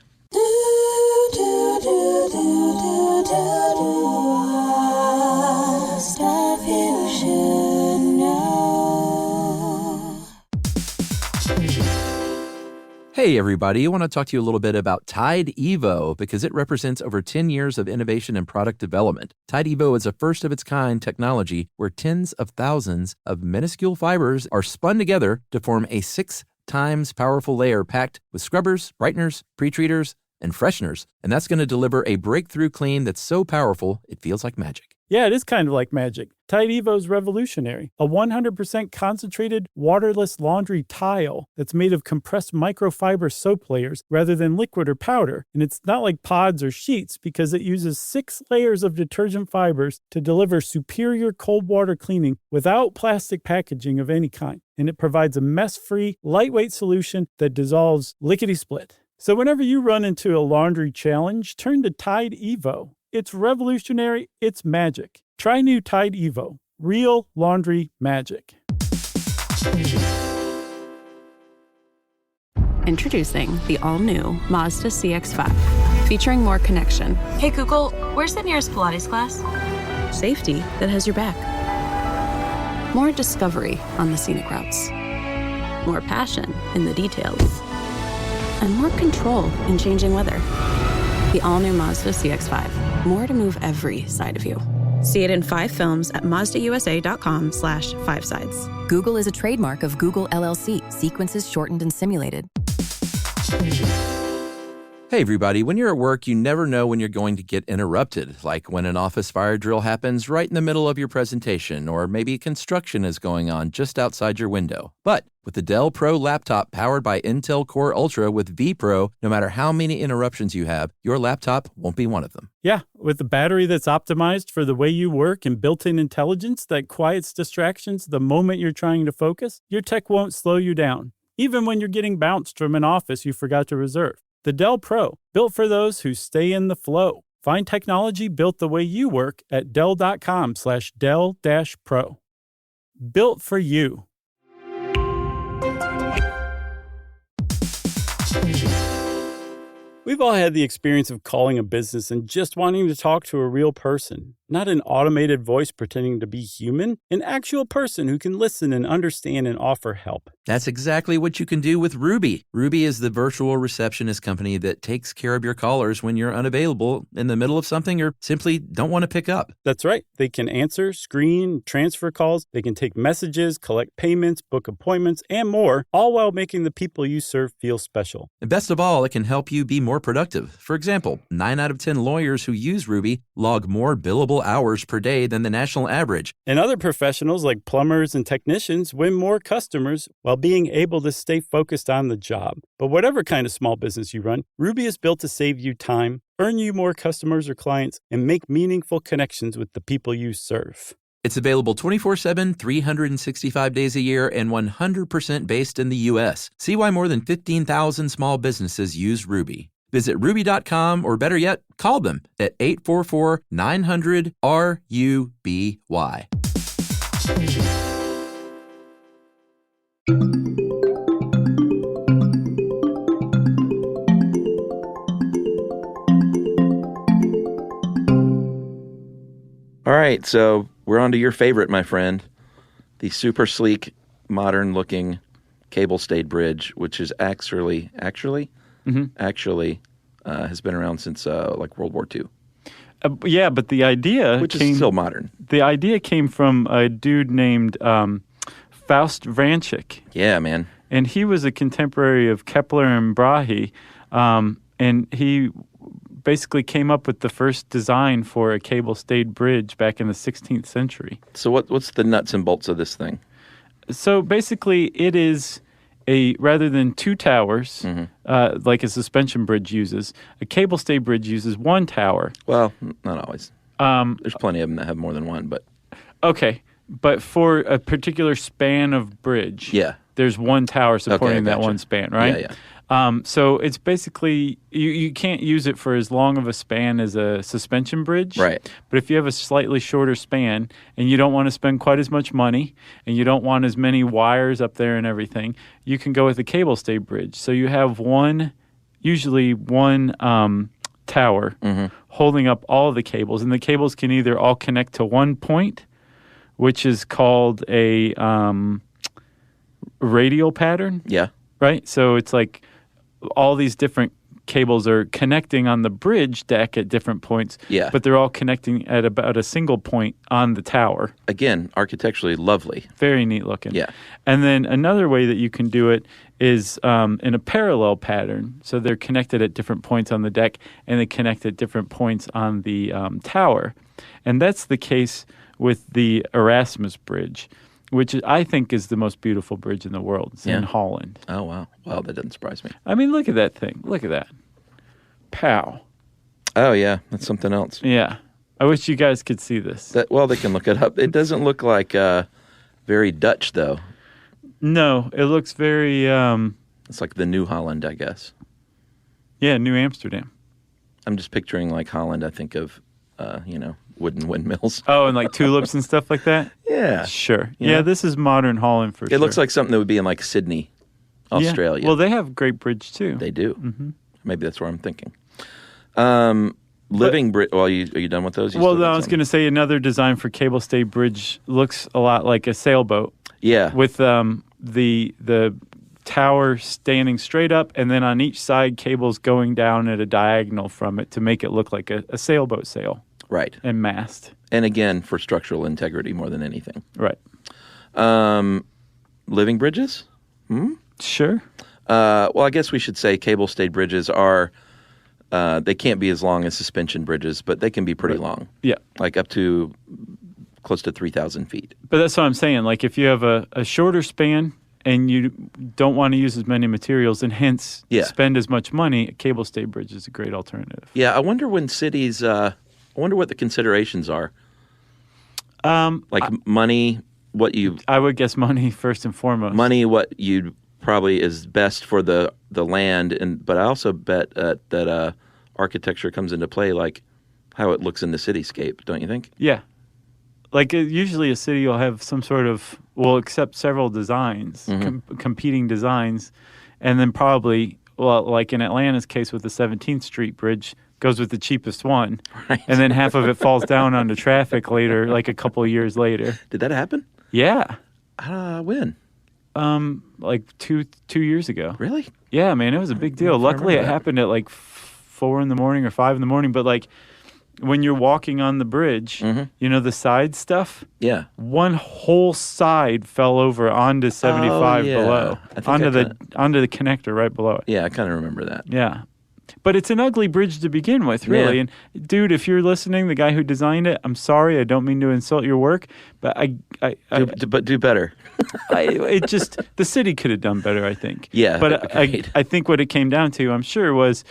Stuff you should know. Hey everybody, I want to talk to you a little bit about Tide Evo because it represents over 10 years of innovation and product development. Tide Evo is a first-of-its-kind technology where tens of thousands of minuscule fibers are spun together to form a 6 times powerful layer packed with scrubbers, brighteners, pre-treaters, and fresheners. And that's going to deliver a breakthrough clean that's so powerful, it feels like magic. Yeah, it is kind of like magic. Tide Evo is revolutionary. A 100% concentrated, waterless laundry tile that's made of compressed microfiber soap layers rather than liquid or powder. And it's not like pods or sheets because it uses 6 layers of detergent fibers to deliver superior cold water cleaning without plastic packaging of any kind. And it provides a mess-free, lightweight solution that dissolves lickety-split. So whenever you run into a laundry challenge, turn to Tide Evo. It's revolutionary, it's magic. Try new Tide Evo. Real laundry magic. Introducing the all-new Mazda CX-5, featuring more connection. Hey Google, where's the nearest Pilates class? Safety that has your back. More discovery on the scenic routes. More passion in the details. And more control in changing weather. The all-new Mazda CX-5. More to move every side of you. See it in 5 films at MazdaUSA.com/5sides. Google is a trademark of Google LLC. Sequences shortened and simulated. Hey everybody, when you're at work, you never know when you're going to get interrupted, like when an office fire drill happens right in the middle of your presentation, or maybe construction is going on just outside your window. But with the Dell Pro laptop powered by Intel Core Ultra with vPro, no matter how many interruptions you have, your laptop won't be one of them. Yeah, with a battery that's optimized for the way you work and built-in intelligence that quiets distractions the moment you're trying to focus, your tech won't slow you down, even when you're getting bounced from an office you forgot to reserve. The Dell Pro, built for those who stay in the flow. Find technology built the way you work at Dell.com/Dell-Pro. Built for you. We've all had the experience of calling a business and just wanting to talk to a real person. Not an automated voice pretending to be human, an actual person who can listen and understand and offer help. That's exactly what you can do with Ruby. Ruby is the virtual receptionist company that takes care of your callers when you're unavailable in the middle of something or simply don't want to pick up. That's right. They can answer, screen, transfer calls. They can take messages, collect payments, book appointments, and more, all while making the people you serve feel special. And best of all, it can help you be more productive. For example, 9 out of 10 lawyers who use Ruby log more billable hours per day than the national average. And other professionals like plumbers and technicians win more customers while being able to stay focused on the job. But whatever kind of small business you run, Ruby is built to save you time, earn you more customers or clients, and make meaningful connections with the people you serve. It's available 24/7, 365 days a year, and 100% based in the U.S. See why more than 15,000 small businesses use Ruby. Visit ruby.com, or better yet, call them at 844-900-RUBY. All right, so we're on to your favorite, my friend, the super sleek, modern-looking cable-stayed bridge, which is actually has been around since like World War II. Yeah, but the idea Which is still modern. The idea came from a dude named Faust Vrančić. Yeah, man. And he was a contemporary of Kepler and Brahe, and he basically came up with the first design for a cable-stayed bridge back in the 16th century. So what's the nuts and bolts of this thing? So basically it is rather than two towers, like a suspension bridge uses, a cable-stayed bridge uses one tower. Well, not always. There's plenty of them that have more than one, but... Okay, but for a particular span of bridge, there's one tower supporting that one span, right? Yeah. So it's basically, you can't use it for as long of a span as a suspension bridge. Right. But if you have a slightly shorter span and you don't want to spend quite as much money and you don't want as many wires up there and everything, you can go with a cable-stayed bridge. So you have usually one tower holding up all of the cables. And the cables can either all connect to one point, which is called a radial pattern. Yeah. Right? So it's like all these different cables are connecting on the bridge deck at different points, but they're all connecting at about a single point on the tower. Again, architecturally lovely. Very neat looking. Yeah. And then another way that you can do it is in a parallel pattern. So they're connected at different points on the deck, and they connect at different points on the tower. And that's the case with the Erasmus Bridge, which I think is the most beautiful bridge in the world. It's in Holland. Oh, wow. Well, that doesn't surprise me. I mean, look at that thing. Look at that. Pow. Oh, yeah. That's something else. Yeah. I wish you guys could see this. Well, they can look it up. It doesn't look like very Dutch, though. No, it looks very... It's like the New Holland, I guess. Yeah, New Amsterdam. I'm just picturing like Holland. I think of, wooden windmills. Oh, and like tulips and stuff like that? Yeah. Sure. Yeah, this is modern Holland for sure. It looks like something that would be in like Sydney, Australia. Yeah. Well, they have Great Bridge too. They do. Mm-hmm. Maybe that's where I'm thinking. Living bridge. Well, are you done with those? Well, I was going to say another design for cable-stayed bridge looks a lot like a sailboat. Yeah. With the tower standing straight up, and then on each side, cables going down at a diagonal from it to make it look like a sailboat sail. Right. And mast. And again, for structural integrity more than anything. Right. Living bridges? Sure. Well, I guess we should say cable-stayed bridges are, they can't be as long as suspension bridges, but they can be pretty long. Yeah. Like up to close to 3,000 feet. But that's what I'm saying. Like if you have a shorter span and you don't want to use as many materials and hence spend as much money, a cable-stayed bridge is a great alternative. Yeah, I wonder when cities... I wonder what the considerations are. Money, what you... I would guess money first and foremost. Money, what you probably is best for the land, but I also bet that architecture comes into play, like how it looks in the cityscape, don't you think? Yeah. Like usually a city will have some sort of, accept several designs, competing designs, and then probably, like in Atlanta's case with the 17th Street Bridge, goes with the cheapest one. Right. And then half of it falls down onto traffic later, like a couple of years later. Did that happen? Yeah. When? Like two years ago. Really? Yeah, man, it was a big deal. Luckily, it happened at like 4 in the morning or 5 in the morning. But like when you're walking on the bridge, you know, the side stuff? Yeah. One whole side fell over onto 75 below, onto the connector right below it. Yeah, I kind of remember that. Yeah. But it's an ugly bridge to begin with, really. Yeah. And dude, if you're listening, the guy who designed it, I'm sorry, I don't mean to insult your work, but But do better. the city could have done better, I think. Yeah, But I think what it came down to, I'm sure, was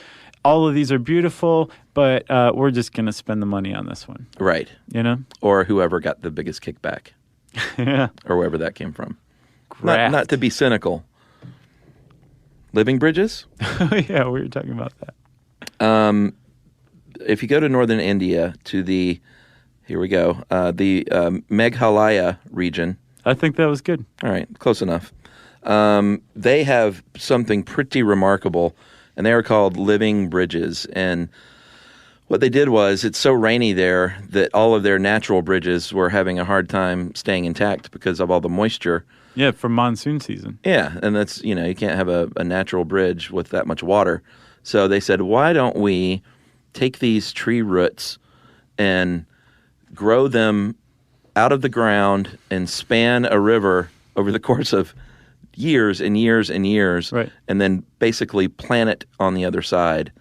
all of these are beautiful, but we're just going to spend the money on this one. Right. You know? Or whoever got the biggest kickback. Yeah. Or wherever that came from. Graft. Not to be cynical. Living bridges? Yeah, we were talking about that. If you go to northern India to the Meghalaya region. I think that was good. All right, close enough. They have something pretty remarkable, and they are called living bridges. And what they did was, it's so rainy there that all of their natural bridges were having a hard time staying intact because of all the moisture. Yeah, for monsoon season. Yeah, and that's, you can't have a natural bridge with that much water. So they said, why don't we take these tree roots and grow them out of the ground and span a river over the course of years and years and years, right, and then basically plant it on the other side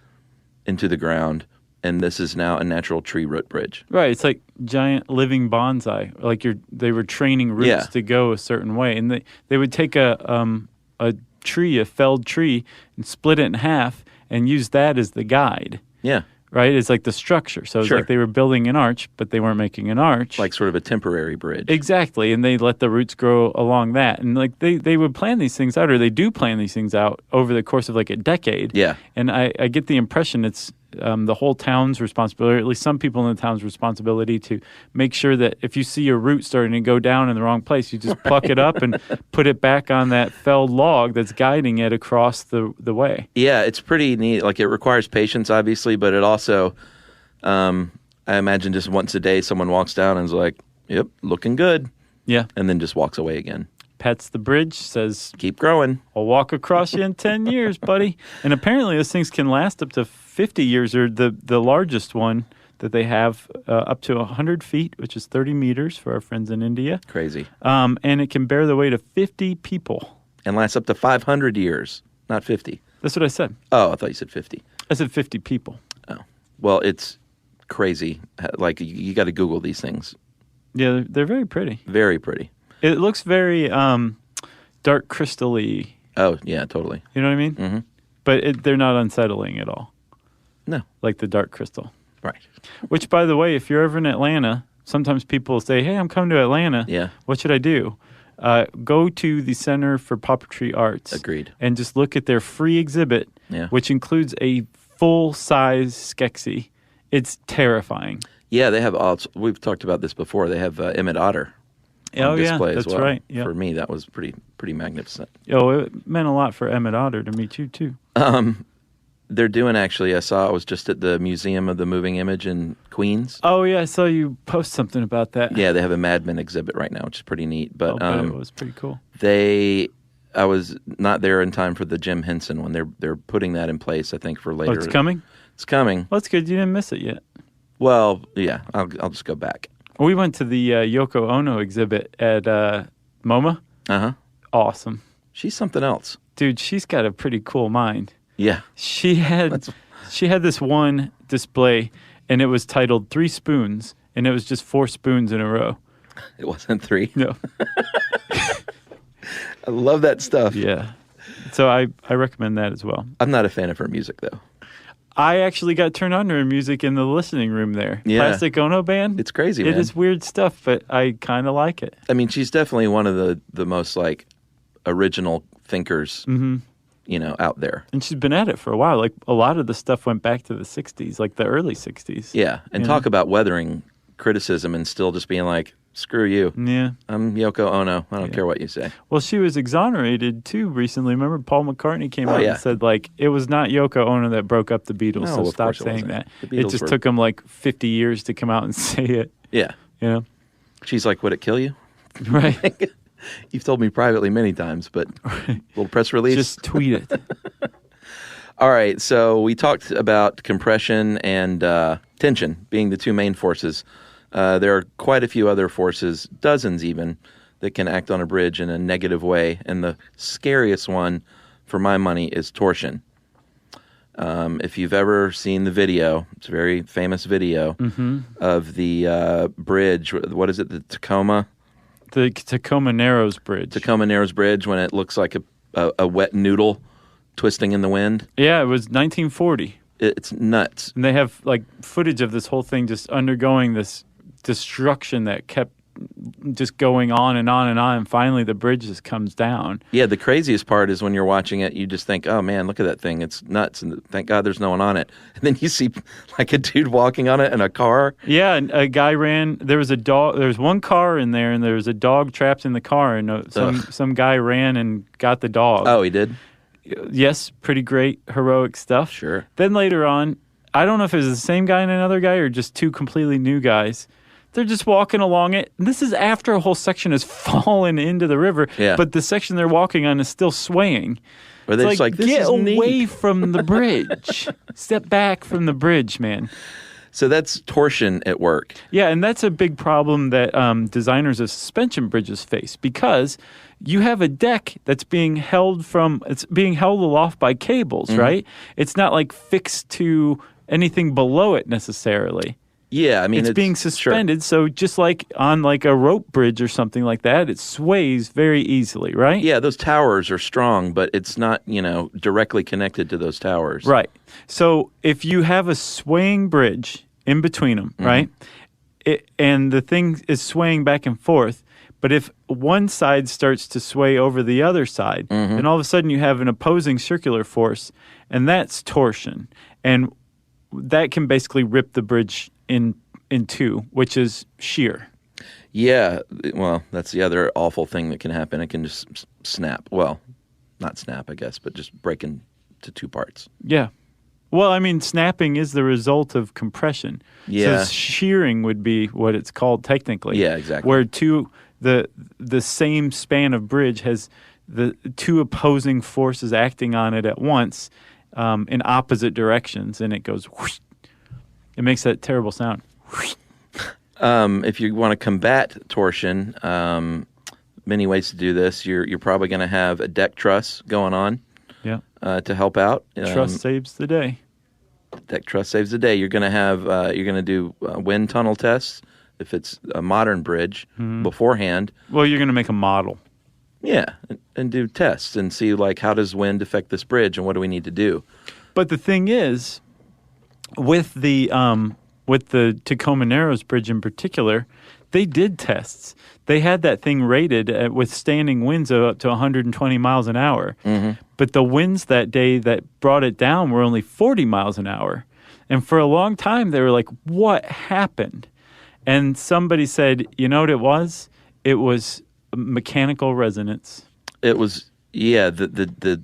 into the ground. And this is now a natural tree root bridge. Right. It's like giant living bonsai. Like they were training roots to go a certain way. And they would take a felled tree, and split it in half and use that as the guide. Yeah. Right? It's like the structure. So it's like they were building an arch, but they weren't making an arch. Like sort of a temporary bridge. Exactly. And they let the roots grow along that. And like they would plan these things out, or they do plan these things out over the course of like a decade. Yeah. And I get the impression it's the whole town's responsibility, or at least some people in the town's responsibility, to make sure that if you see your root starting to go down in the wrong place, you just pluck it up and put it back on that felled log that's guiding it across the way. Yeah, it's pretty neat. Like, it requires patience, obviously, but it also, I imagine just once a day someone walks down and is like, yep, looking good. Yeah. And then just walks away again. Pets the bridge, says, keep growing. I'll walk across you in 10 years, buddy. And apparently those things can last up to 50 years, or the largest one that they have up to 100 feet, which is 30 meters for our friends in India. Crazy. And it can bear the weight of 50 people. And lasts up to 500 years, not 50. That's what I said. Oh, I thought you said 50. I said 50 people. Oh. Well, it's crazy. Like, you got to Google these things. Yeah, they're very pretty. Very pretty. It looks very dark crystal-y. Oh, yeah, totally. You know what I mean? Mm-hmm. But they're not unsettling at all. No. Like the dark crystal. Right. Which, by the way, if you're ever in Atlanta, sometimes people say, hey, I'm coming to Atlanta. Yeah. What should I do? Go to the Center for Puppetry Arts. Agreed. And just look at their free exhibit, which includes a full-size Skeksis. It's terrifying. Yeah, they have, we've talked about this before, they have Emmett Otter. Oh, yeah, as that's well. right. Yeah. For me, that was pretty magnificent. Oh, it meant a lot for Emmett Otter to meet you, too. They're doing, actually, I was just at the Museum of the Moving Image in Queens. Oh, yeah, I saw you post something about that. Yeah, they have a Mad Men exhibit right now, which is pretty neat. But it was pretty cool. I was not there in time for the Jim Henson one. They're putting that in place, I think, for later. Oh, it's coming? It's coming. Well, that's good. You didn't miss it yet. Well, yeah, I'll just go back. We went to the Yoko Ono exhibit at MoMA. Uh-huh. Awesome. She's something else. Dude, she's got a pretty cool mind. Yeah. She had this one display, and it was titled 3 Spoons, and it was just 4 spoons in a row. It wasn't 3? No. I love that stuff. Yeah. So I recommend that as well. I'm not a fan of her music, though. I actually got turned on to her music in the listening room there. Yeah. Plastic Ono Band. It's crazy, man. It is weird stuff, but I kind of like it. I mean, she's definitely one of the most, like, original thinkers, out there. And she's been at it for a while. Like, a lot of the stuff went back to the 60s, like the early 60s. Yeah, and talk about weathering criticism and still just being like, screw you. Yeah. I'm Yoko Ono. I don't care what you say. Well, she was exonerated, too, recently. Remember, Paul McCartney came out and said, like, it was not Yoko Ono that broke up the Beatles, No, so of stop course it saying wasn't. that. The It Beatles just were- took him, like, 50 years to come out and say it. Yeah. You know? She's like, would it kill you? Right. You've told me privately many times, but little press release. Just tweet it. All right, so we talked about compression and tension being the two main forces. There are quite a few other forces, dozens even, that can act on a bridge in a negative way, and the scariest one, for my money, is torsion. If you've ever seen the video, it's a very famous video of the bridge. What is it, the Tacoma? The Tacoma Narrows Bridge. Tacoma Narrows Bridge, when it looks like a wet noodle twisting in the wind. Yeah, it was 1940. It's nuts. And they have, like, footage of this whole thing just undergoing this destruction that kept just going on and on and on. And finally, the bridge just comes down. Yeah, the craziest part is when you're watching it, you just think, oh, man, look at that thing. It's nuts. And thank God there's no one on it. And then you see, like, a dude walking on it in a car. Yeah, and a guy ran. There was a dog. There was one car in there, and there was a dog trapped in the car. And some guy ran and got the dog. Oh, he did? Yes, pretty great, heroic stuff. Sure. Then later on, I don't know if it was the same guy and another guy or just two completely new guys. They're just walking along it. This is after a whole section has fallen into the river, but the section they're walking on is still swaying. Or they're just like, this get is away neat. from the bridge. Step back from the bridge, man. So that's torsion at work. Yeah, and that's a big problem that designers of suspension bridges face, because you have a deck that's being held aloft by cables, right? It's not like fixed to anything below it necessarily. Yeah, I mean, it's being suspended, so just like on like a rope bridge or something like that, it sways very easily, right? Yeah, those towers are strong, but it's not, directly connected to those towers. Right. So if you have a swaying bridge in between them, right, and the thing is swaying back and forth, but if one side starts to sway over the other side, then all of a sudden you have an opposing circular force, and that's torsion. And that can basically rip the bridge in two, which is shear. Yeah, well, that's the other awful thing that can happen. It can just snap. Well, not snap, I guess, but just break into two parts. Yeah. Well, I mean, snapping is the result of compression. Yeah. So shearing would be what it's called technically. Yeah, exactly. Where the same span of bridge has the two opposing forces acting on it at once in opposite directions, and it goes whoosh. It makes that terrible sound. If you want to combat torsion, many ways to do this. You're probably going to have a deck truss going on. Yeah. To help out. Truss saves the day. Deck truss saves the day. You're going to have you're going to do wind tunnel tests if it's a modern bridge beforehand. Well, you're going to make a model. Yeah, and do tests and see like how does wind affect this bridge and what do we need to do. But the thing is, with the Tacoma Narrows Bridge in particular, they did tests. They had that thing rated at withstanding winds of up to 120 miles an hour. But the winds that day that brought it down were only 40 miles an hour. And for a long time, they were like, what happened? And somebody said, you know what it was? It was mechanical resonance. It was, yeah, the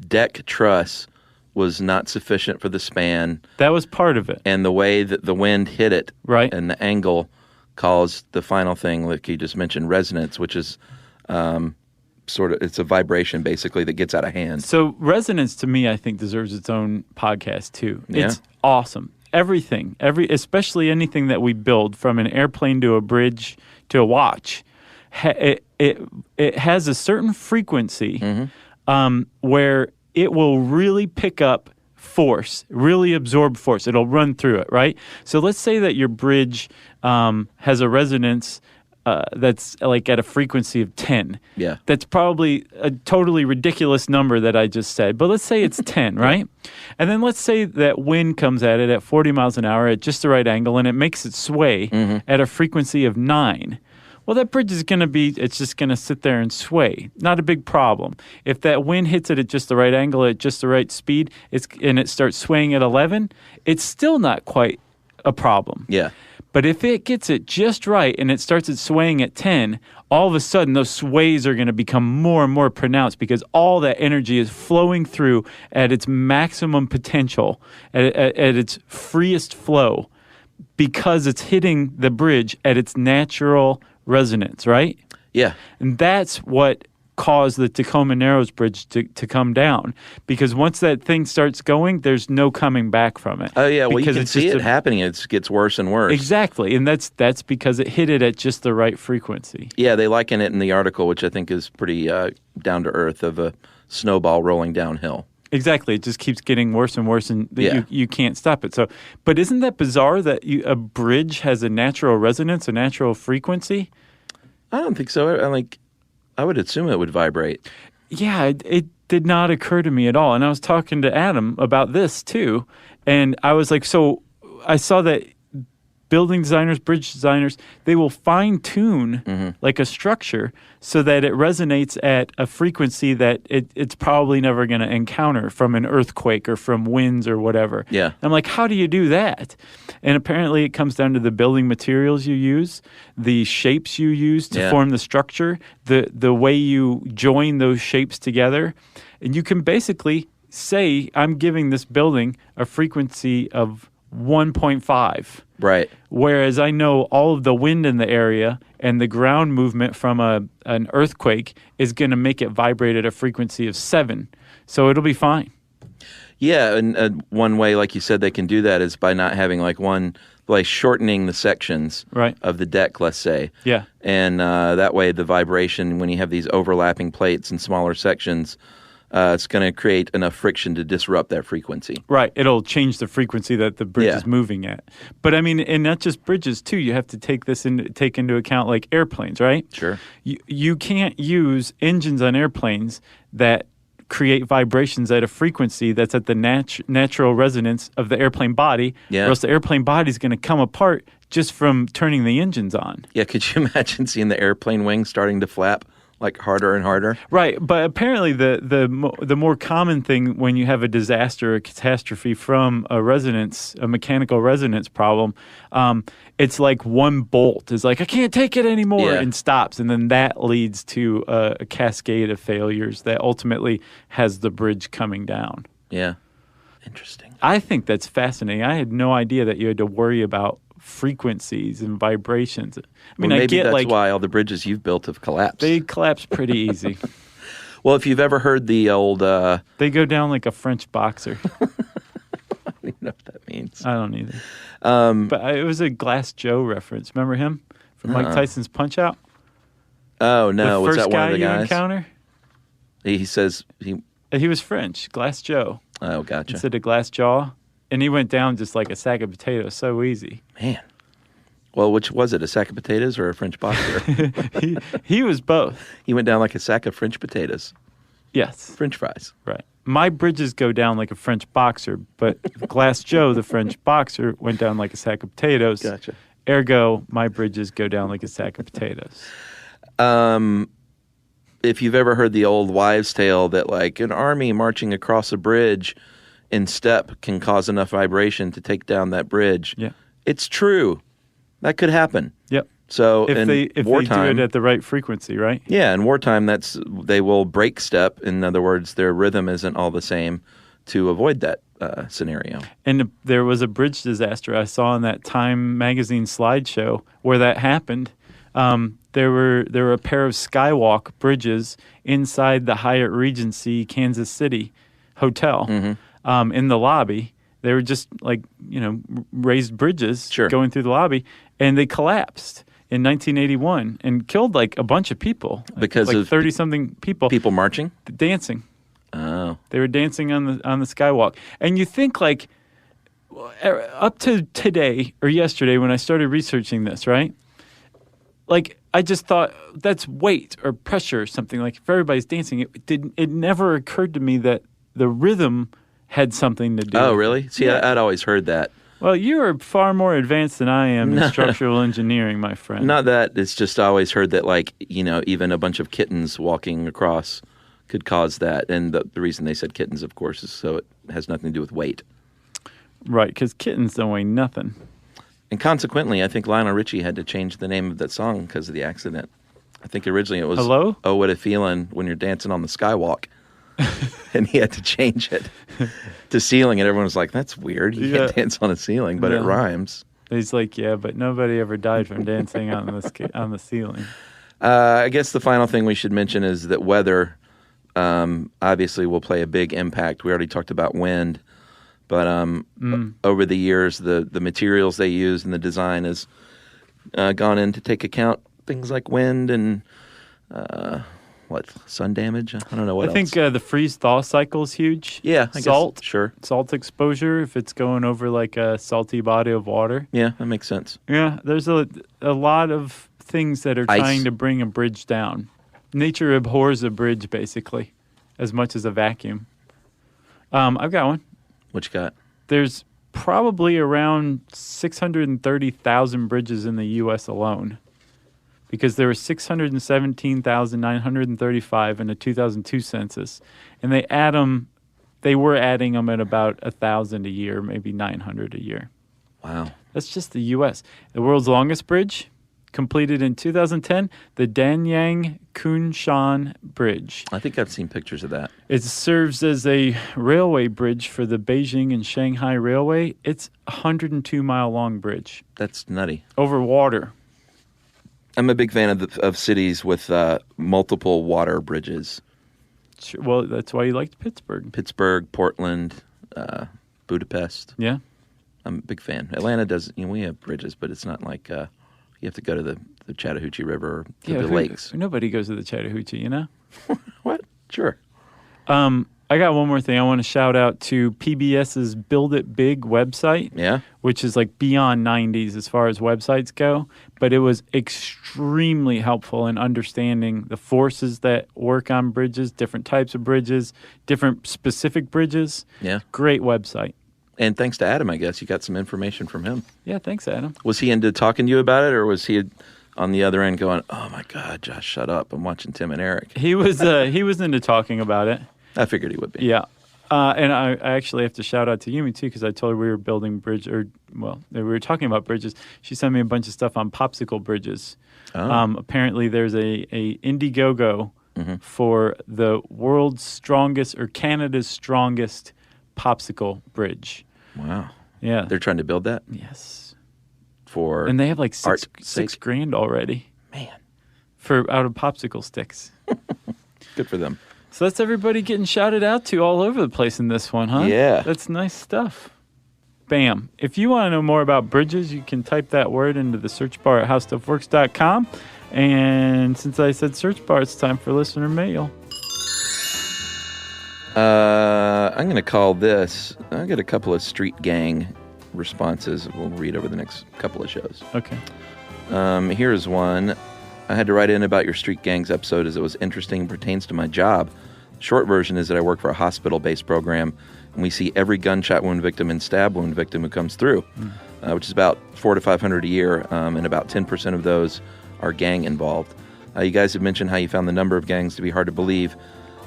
deck truss was not sufficient for the span. That was part of it. And the way that the wind hit it, right, and the angle caused the final thing, like you just mentioned, resonance, which is it's a vibration basically that gets out of hand. So resonance to me, I think, deserves its own podcast too. Yeah. It's awesome. Everything, especially anything that we build, from an airplane to a bridge to a watch, it has a certain frequency where it will really pick up force, really absorb force. It'll run through it, right? So let's say that your bridge has a resonance that's like at a frequency of 10. Yeah. That's probably a totally ridiculous number that I just said. But let's say it's 10, right? And then let's say that wind comes at it at 40 miles an hour at just the right angle, and it makes it sway at a frequency of 9. Well, that bridge is going to it's just going to sit there and sway. Not a big problem. If that wind hits it at just the right angle, at just the right speed, and it starts swaying at 11, it's still not quite a problem. Yeah. But if it gets it just right and it starts at swaying at 10, all of a sudden those sways are going to become more and more pronounced because all that energy is flowing through at its maximum potential, at its freest flow, because it's hitting the bridge at its natural resonance, right? Yeah. And that's what caused the Tacoma Narrows Bridge to come down, because once that thing starts going, there's no coming back from it. Oh, yeah. Well, because you can see it happening. It gets worse and worse. Exactly. And that's because it hit it at just the right frequency. Yeah, they liken it in the article, which I think is pretty down to earth, of a snowball rolling downhill. Exactly. It just keeps getting worse and worse, and you can't stop it. So, but isn't that bizarre that a bridge has a natural resonance, a natural frequency? I don't think so. I would assume it would vibrate. Yeah, it did not occur to me at all. And I was talking to Adam about this too, and I was like, so I saw that building designers, bridge designers, they will fine-tune like a structure so that it resonates at a frequency that it's probably never going to encounter from an earthquake or from winds or whatever. Yeah. I'm like, how do you do that? And apparently it comes down to the building materials you use, the shapes you use to form the structure, the way you join those shapes together. And you can basically say, I'm giving this building a frequency of 1.5. Right. Whereas I know all of the wind in the area and the ground movement from an earthquake is going to make it vibrate at a frequency of 7. So it'll be fine. Yeah, and one way, like you said, they can do that is by not having shortening the sections of the deck, let's say. Yeah. And that way the vibration, when you have these overlapping plates and smaller sections, it's going to create enough friction to disrupt that frequency. Right. It'll change the frequency that the bridge is moving at. But I mean, and not just bridges too. You have to take into account like airplanes, right? Sure. You can't use engines on airplanes that create vibrations at a frequency that's at the natural resonance of the airplane body, or else the airplane body is going to come apart just from turning the engines on. Yeah, could you imagine seeing the airplane wings starting to flap like harder and harder? Right, but apparently the more common thing when you have a disaster or catastrophe from a mechanical resonance problem, it's like one bolt is like, I can't take it anymore, and stops. And then that leads to a cascade of failures that ultimately has the bridge coming down. Yeah. Interesting. I think that's fascinating. I had no idea that you had to worry about frequencies and vibrations. I mean, maybe that's why all the bridges you've built have collapsed. They collapse pretty easy. Well, if you've ever heard the old... they go down like a French boxer. I don't even know what that means. I don't either. But it was a Glass Joe reference. Remember him from Mike Tyson's Punch-Out? Oh, no. Was that one of the guys? The first guy you encounter? He says... He was French. Glass Joe. Oh, gotcha. Instead of Glass Jaw. And he went down just like a sack of potatoes. So easy. Man. Well, which was it? A sack of potatoes or a French boxer? He was both. He went down like a sack of French potatoes. Yes. French fries. Right. My bridges go down like a French boxer, but Glass Joe, the French boxer, went down like a sack of potatoes. Gotcha. Ergo, my bridges go down like a sack of potatoes. If you've ever heard the old wives' tale that like an army marching across a bridge in step can cause enough vibration to take down that bridge, it's true. That could happen. Yep. So if they do it at the right frequency, right? Yeah, in wartime, they will break step. In other words, their rhythm isn't all the same to avoid that scenario. And there was a bridge disaster I saw in that Time magazine slideshow where that happened. There were a pair of skywalk bridges inside the Hyatt Regency Kansas City hotel in the lobby. They were just like, raised bridges going through the lobby, and they collapsed in 1981 and killed like a bunch of people. Because like of 30-something people. People marching? Dancing. Oh. They were dancing on the skywalk. And you think like up to today or yesterday when I started researching this, right? Like I just thought that's weight or pressure or something. Like if everybody's dancing, it never occurred to me that the rhythm had something to do. Oh, really? See, I'd always heard that. Well, you are far more advanced than I am in structural engineering, my friend. Not that. It's just I always heard that, like, even a bunch of kittens walking across could cause that. And the reason they said kittens, of course, is so it has nothing to do with weight. Right, because kittens don't weigh nothing. And consequently, I think Lionel Richie had to change the name of that song because of the accident. I think originally it was Hello? Oh, What a Feeling When You're Dancing on the Skywalk. And he had to change it to Ceiling, and everyone was like, that's weird. You can't dance on a ceiling, but it rhymes. He's like, yeah, but nobody ever died from dancing on the ceiling. I guess the final thing we should mention is that weather obviously will play a big impact. We already talked about wind, but over the years, the materials they use and the design has gone in to take account things like wind and sun damage? I don't know what else. I think the freeze-thaw cycle is huge. Yeah, I salt, guess, sure. Salt exposure, if it's going over like a salty body of water. Yeah, that makes sense. Yeah, there's a lot of things that are Ice. trying to bring a bridge down. Nature abhors a bridge, basically, as much as a vacuum. I've got one. What you got? There's probably around 630,000 bridges in the U.S. alone, because there were 617,935 in the 2002 census, and they were adding them at about 1,000 a year, maybe 900 a year. Wow. That's just the U.S. The world's longest bridge, completed in 2010, the Danyang Kunshan Bridge. I think I've seen pictures of that. It serves as a railway bridge for the Beijing and Shanghai Railway. It's a 102-mile long bridge. That's nutty. Over water. I'm a big fan of cities with multiple water bridges. Sure, well, that's why you liked Pittsburgh. Pittsburgh, Portland, Budapest. Yeah. I'm a big fan. Atlanta does, we have bridges, but it's not like you have to go to the Chattahoochee River or the lakes. Nobody goes to the Chattahoochee, you know? What? Sure. I got one more thing. I want to shout out to PBS's Build It Big website. Yeah. Which is like beyond 90s as far as websites go. But it was extremely helpful in understanding the forces that work on bridges, different types of bridges, different specific bridges. Yeah. Great website. And thanks to Adam, I guess, you got some information from him. Yeah, thanks, Adam. Was he into talking to you about it, or was he on the other end going, oh, my God, Josh, shut up. I'm watching Tim and Eric. He was into talking about it. I figured he would be. Yeah. And I actually have to shout out to Yumi, too, because I told her we were building we were talking about bridges. She sent me a bunch of stuff on popsicle bridges. Oh. Apparently, there's a Indiegogo for the world's strongest or Canada's strongest popsicle bridge. Wow. Yeah. They're trying to build that? Yes. And they have like $6,000 already. Man. Out of popsicle sticks. Good for them. So that's everybody getting shouted out to all over the place in this one, huh? Yeah. That's nice stuff. Bam. If you want to know more about bridges, you can type that word into the search bar at howstuffworks.com. And since I said search bar, it's time for listener mail. I'm going to call this, I got a couple of street gang responses we'll read over the next couple of shows. Okay. Here's one. I had to write in about your street gangs episode as it was interesting and pertains to my job. Short version is that I work for a hospital-based program, and we see every gunshot wound victim and stab wound victim who comes through, which is about 400 to 500 a year, and about 10% of those are gang involved. You guys have mentioned how you found the number of gangs to be hard to believe,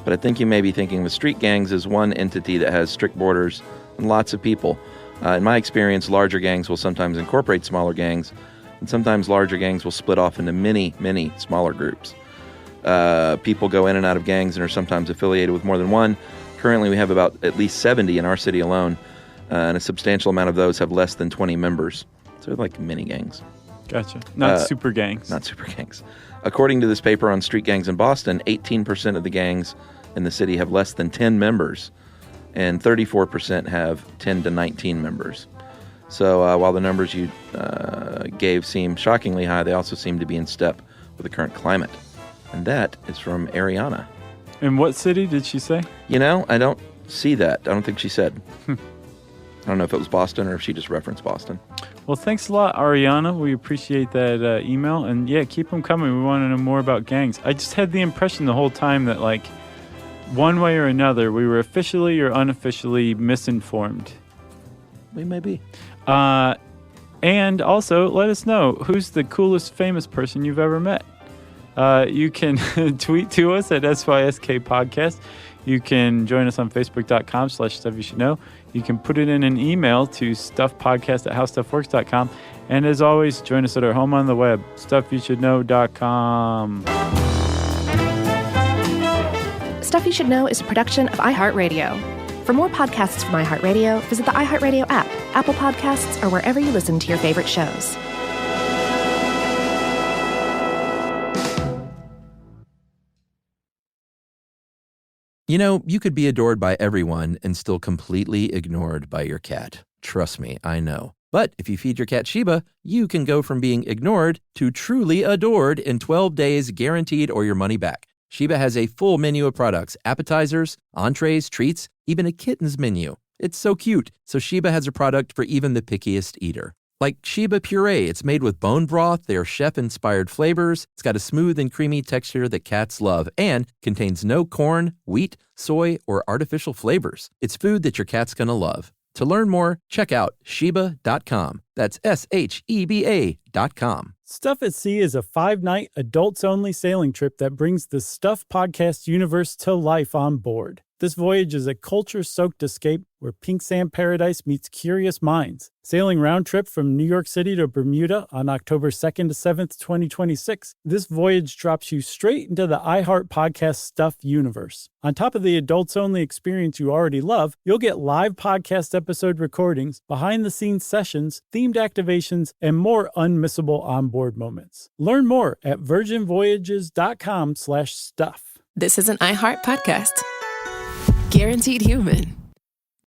but I think you may be thinking of street gangs as one entity that has strict borders and lots of people. In my experience, larger gangs will sometimes incorporate smaller gangs, and sometimes larger gangs will split off into many, many smaller groups. People go in and out of gangs and are sometimes affiliated with more than one. Currently, we have about at least 70 in our city alone, and a substantial amount of those have less than 20 members. So they're like mini gangs. Gotcha. Not super gangs. Not super gangs. According to this paper on street gangs in Boston, 18% of the gangs in the city have less than 10 members, and 34% have 10 to 19 members. So while the numbers you gave seem shockingly high, they also seem to be in step with the current climate. And that is from Ariana. In what city did she say? I don't see that. I don't think she said. I don't know if it was Boston or if she just referenced Boston. Well, thanks a lot, Ariana. We appreciate that email. And yeah, keep them coming. We want to know more about gangs. I just had the impression the whole time that, like, one way or another, we were officially or unofficially misinformed. We may be. And also, let us know who's the coolest famous person you've ever met. You can tweet to us at SYSK Podcast. You can join us on facebook.com/stuffyoushouldknow. You can put it in an email to stuffpodcast@howstuffworks.com. And as always, join us at our home on the web, stuffyoushouldknow.com. Stuff You Should Know is a production of iHeartRadio. For more podcasts from iHeartRadio, visit the iHeartRadio app, Apple Podcasts, or wherever you listen to your favorite shows. You know, you could be adored by everyone and still completely ignored by your cat. Trust me, I know. But if you feed your cat Sheba, you can go from being ignored to truly adored in 12 days, guaranteed, or your money back. Sheba has a full menu of products, appetizers, entrees, treats, even a kitten's menu. It's so cute. So Sheba has a product for even the pickiest eater. Like Sheba Puree, it's made with bone broth, they are chef-inspired flavors, it's got a smooth and creamy texture that cats love, and contains no corn, wheat, soy, or artificial flavors. It's food that your cat's gonna love. To learn more, check out Sheba.com. That's SHEBA.com. Stuff at Sea is a 5-night, adults-only sailing trip that brings the Stuff Podcast universe to life on board. This voyage is a culture-soaked escape where pink sand paradise meets curious minds. Sailing round trip from New York City to Bermuda on October 2nd to 7th, 2026, this voyage drops you straight into the iHeart Podcast Stuff universe. On top of the adults-only experience you already love, you'll get live podcast episode recordings, behind-the-scenes sessions, themed activations, and more unmissable onboard moments. Learn more at virginvoyages.com/stuff. This is an iHeart podcast. Guaranteed human.